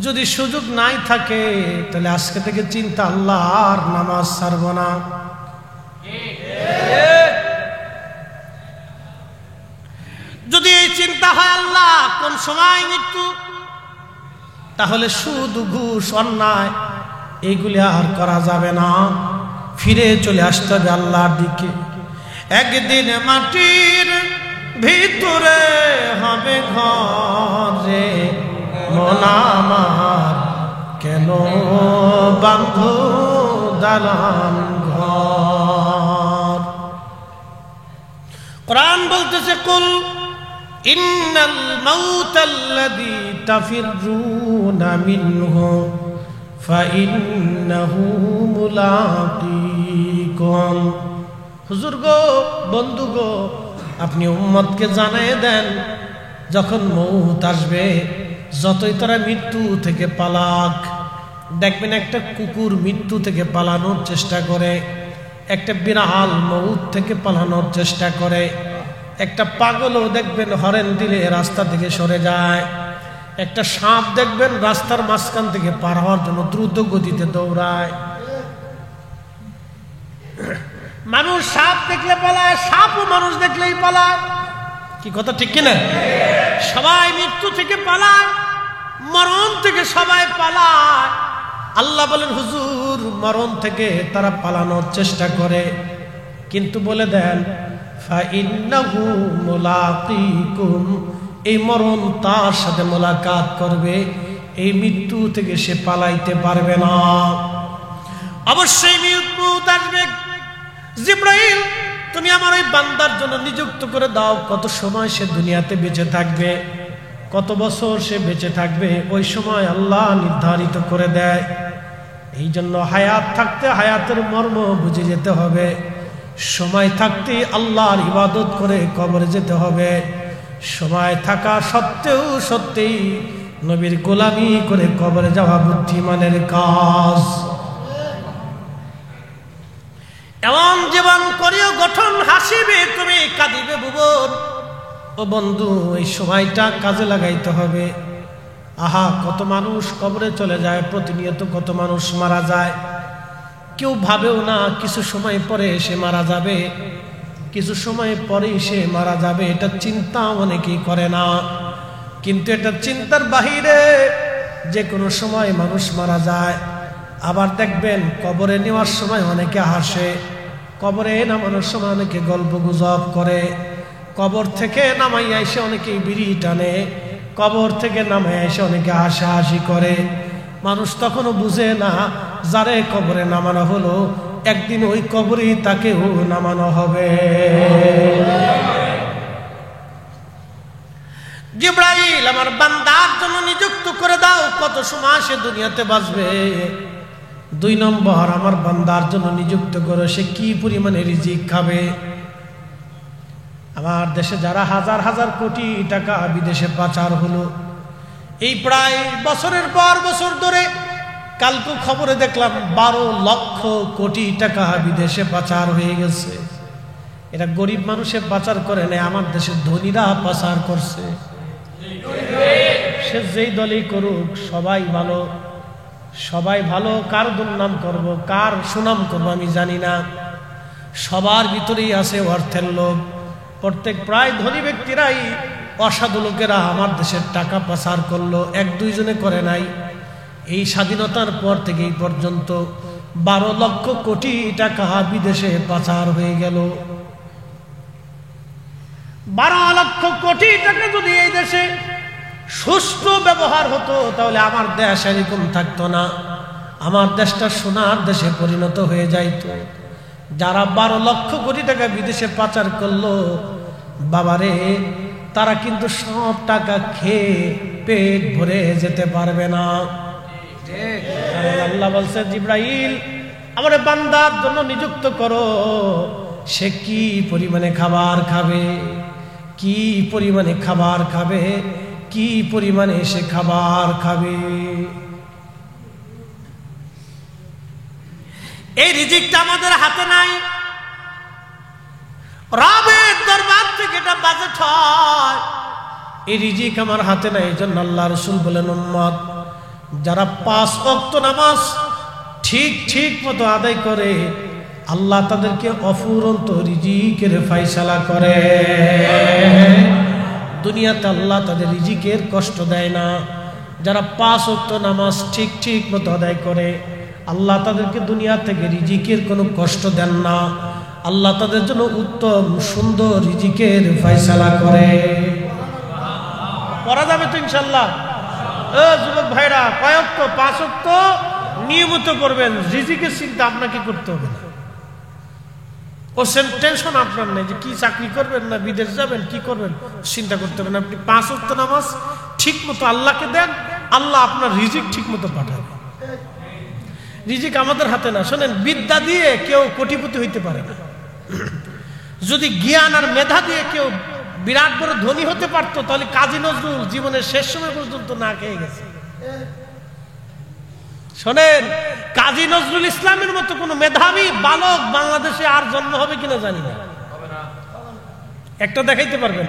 যদি সুযোগ নাই থাকে, তাহলে আজকে থেকে চিন্তা, আল্লাহ আর নামাজ ছাড়ব না। যদি এই চিন্তা হয় আল্লাহ কোন সময় মৃত্যু, তাহলে সুদ, ঘুষ, অন্যায় এইগুলি আর করা যাবে না। ফিরে চলে আসতে হবে আল্লাহর দিকে। একদিন মাটির ভিতরে হবে ঘরে, মন আমার কেন বাঁধো দালান ঘর। কোরআন বলতেছে, কুল ইন্নাল মাউতাল্লাযী তাফিররুনা মিনহু ফাইন্নাহু মুলাকীকুম। হুজুর গো, বন্ধু গো, আপনি উম্মতকে জানিয়ে দেন, যখন মউত আসবে, যতই তারা মৃত্যু থেকে পালাক, দেখবেন একটা কুকুর মৃত্যু থেকে পালানোর চেষ্টা করে, একটা বিড়াল মউত থেকে পালানোর চেষ্টা করে, একটা পাগলও দেখবেন হরেন দিলে রাস্তা থেকে সরে যায়, একটা সাপ দেখবেন রাস্তার মাঝখান থেকে পার হওয়ার জন্য দ্রুত গতিতে দৌড়ায়। মানুষ সাপ দেখলে পালায়, সাপও মানুষ দেখলেই পালায়। কি কথা ঠিক কিনা? সবাই মৃত্যু থেকে পালায়, মরণ থেকে সবাই পালায়, আল্লাহ বলেন হুজুর মরণ থেকে তারা পালানোর চেষ্টা করে, কিন্তু বলে দেন ফাইন্নাহু মুলাকিকুম, এই মরণ তার সাথে মোলাকাত করবে, এই মৃত্যু থেকে সে পালাইতে পারবে না, অবশ্যই মৃত্যু আসবে। জিবরাইল তুমি আমার ওই বান্দার জন্য নিযুক্ত করে দাও কত সময় সে দুনিয়াতে বেঁচে থাকবে, কত বছর সে বেঁচে থাকবে, ওই সময় আল্লাহ নির্ধারিত করে দেয়। এই জন্য হায়াত থাকতে হায়াতের মর্ম বুঝে যেতে হবে, সময় থাকতে আল্লাহর ইবাদত করে কবরে যেতে হবে, সময় থাকা সত্ত্বেও সত্যিই নবীর গোলামি করে কবরে যাওয়া বুদ্ধিমানের কাজ। এমন জীবন করিও গঠন হাসিবে তুমি কাঁদিবে ভুবন। ও বন্ধু, এই সময়টা কাজে লাগাইতে হবে। আহা, কত মানুষ কবরে চলে যায়, প্রতিনিয়ত কত মানুষ মারা যায়, কেউ ভাবেও না কিছু সময় পরে সে মারা যাবে, কিছু সময় পরেই সে মারা যাবে, এটা চিন্তা অনেকেই করে না। কিন্তু এটা চিন্তার বাহিরে, যে কোনো সময় মানুষ মারা যায়। আবার দেখবেন কবরে নেওয়ার সময় অনেকে হাসে, কবরে নামানোর সময় অনেকে গল্প গুজব করে, কবর থেকে নামাইয়া এসে অনেকে বিড়ি টানে, কবর থেকে নামাইয়া এসে অনেকে হাসাহাসি করে। মানুষ তখনও বুঝে না যারে কবরে নামানো হলো একদিন ওই কবরেই তাকেও নামানো হবে। জিবরাইল আমার বান্দার জন্য নিযুক্ত করে দাও কত সময় সে দুনিয়াতে বাঁচবে। 2 নম্বর, আমার বান্দার জন্য নিযুক্ত করো সে কি পরিমাণে রিজিক খাবে। আমার দেশে যারা হাজার হাজার কোটি টাকা বিদেশে পাচার হলো, এই প্রায় বছরের পর বছর ধরে, কালকে খবরে দেখলাম 12 লক্ষ কোটি টাকা বিদেশে পাচার হয়ে গেছে। এটা গরিব মানুষে পাচার করে নেই, আমার দেশের ধনীরা পাচার করছে। সে যেই দলই করুক সবাই ভালো, সবাই ভালো। কার দুর্নাম করব, কার সুনাম করব আমি জানি না। সবার ভিতরেই আছে অর্থের লোভ। প্রত্যেক প্রায় ধনী ব্যক্তিরাই, অসাধু লোকেরা আমার দেশের টাকা পাচার করলো, 1-2 জনে করে নাই। এই স্বাধীনতার পর থেকে এই পর্যন্ত 12 লক্ষ কোটি টাকা বিদেশে পাচার হয়ে গেল। 12 লক্ষ কোটি টাকা যদি এই দেশে সুষ্ঠু ব্যবহার হতো তাহলে আমার দেশ এরকম থাকতো না, আমার দেশটা সোনার দেশে পরিণত হয়ে যাইত। যারা 12 লক্ষ কোটি টাকা বিদেশে পাচার করলো, বাবারে, তারা কিন্তু সব টাকা খেয়ে পেট ভরে যেতে পারবে না। আল্লাহ বলছে জিবরাইল আমার বান্দার জন্য নিযুক্ত করো সে কি পরিমাণে খাবার খাবে, কি পরিমাণে খাবার খাবে, কি পরিমাণে সে খাবার খাবে। এই রিজিকটা আমাদের হাতে নাই, রবের দরবার থেকে এটা বাজেট হয়। এই রিজিক আমার হাতে নাই। এই জন্য আল্লাহ রাসূল বলেন, উম্মত যারা 5 ওয়াক্ত নামাজ ঠিক মতো আদায় করে, আল্লাহ তাদেরকে অফুরন্ত রিজিকের ফয়সালা করে। দুনিয়াতে আল্লাহ তাদের রিজিকের কষ্ট দেয় না। যারা 5 ওয়াক্ত নামাজ ঠিক মতো আদায় করে, আল্লাহ তাদেরকে দুনিয়া থেকে রিজিকের কোনো কষ্ট দেন না। আল্লাহ তাদের জন্য উত্তম সুন্দর রিজিকের ফয়সালা করে। পড়া যাবে তো ইনশাআল্লাহ। যুবক ভাইরা, কয়েকটা 5 ওয়াক্ত নিয়মিত করবেন, রিজিকের চিন্তা আপনাকে করতে হবে না। ও টেনশন আপনার নেই যে কি চাকরি করবেন না বিদেশ যাবেন, কি করবেন, চিন্তা করতে হবে না। আপনি 5 ওয়াক্ত নামাজ ঠিক মতো আল্লাহকে দেন, আল্লাহ আপনার রিজিক ঠিক মতো পাঠাবে। রিজিক আমাদের হাতে না। শোনেন, বিদ্যা দিয়ে কেউ কোটিপতি হইতে পারে না। যদি জ্ঞান আর মেধা দিয়ে কেউ বিরাট বড় ধনী হতে পারতো, তাহলে কাজী নজরুল জীবনের শেষ সময় পর্যন্ত না খেয়ে গেছে। শোনেন, কাজী নজরুল ইসলামের মতো কোন মেধাবী বালক বাংলাদেশে আর জন্ম হবে কিনা জানি না। একটা দেখাইতে পারবেন?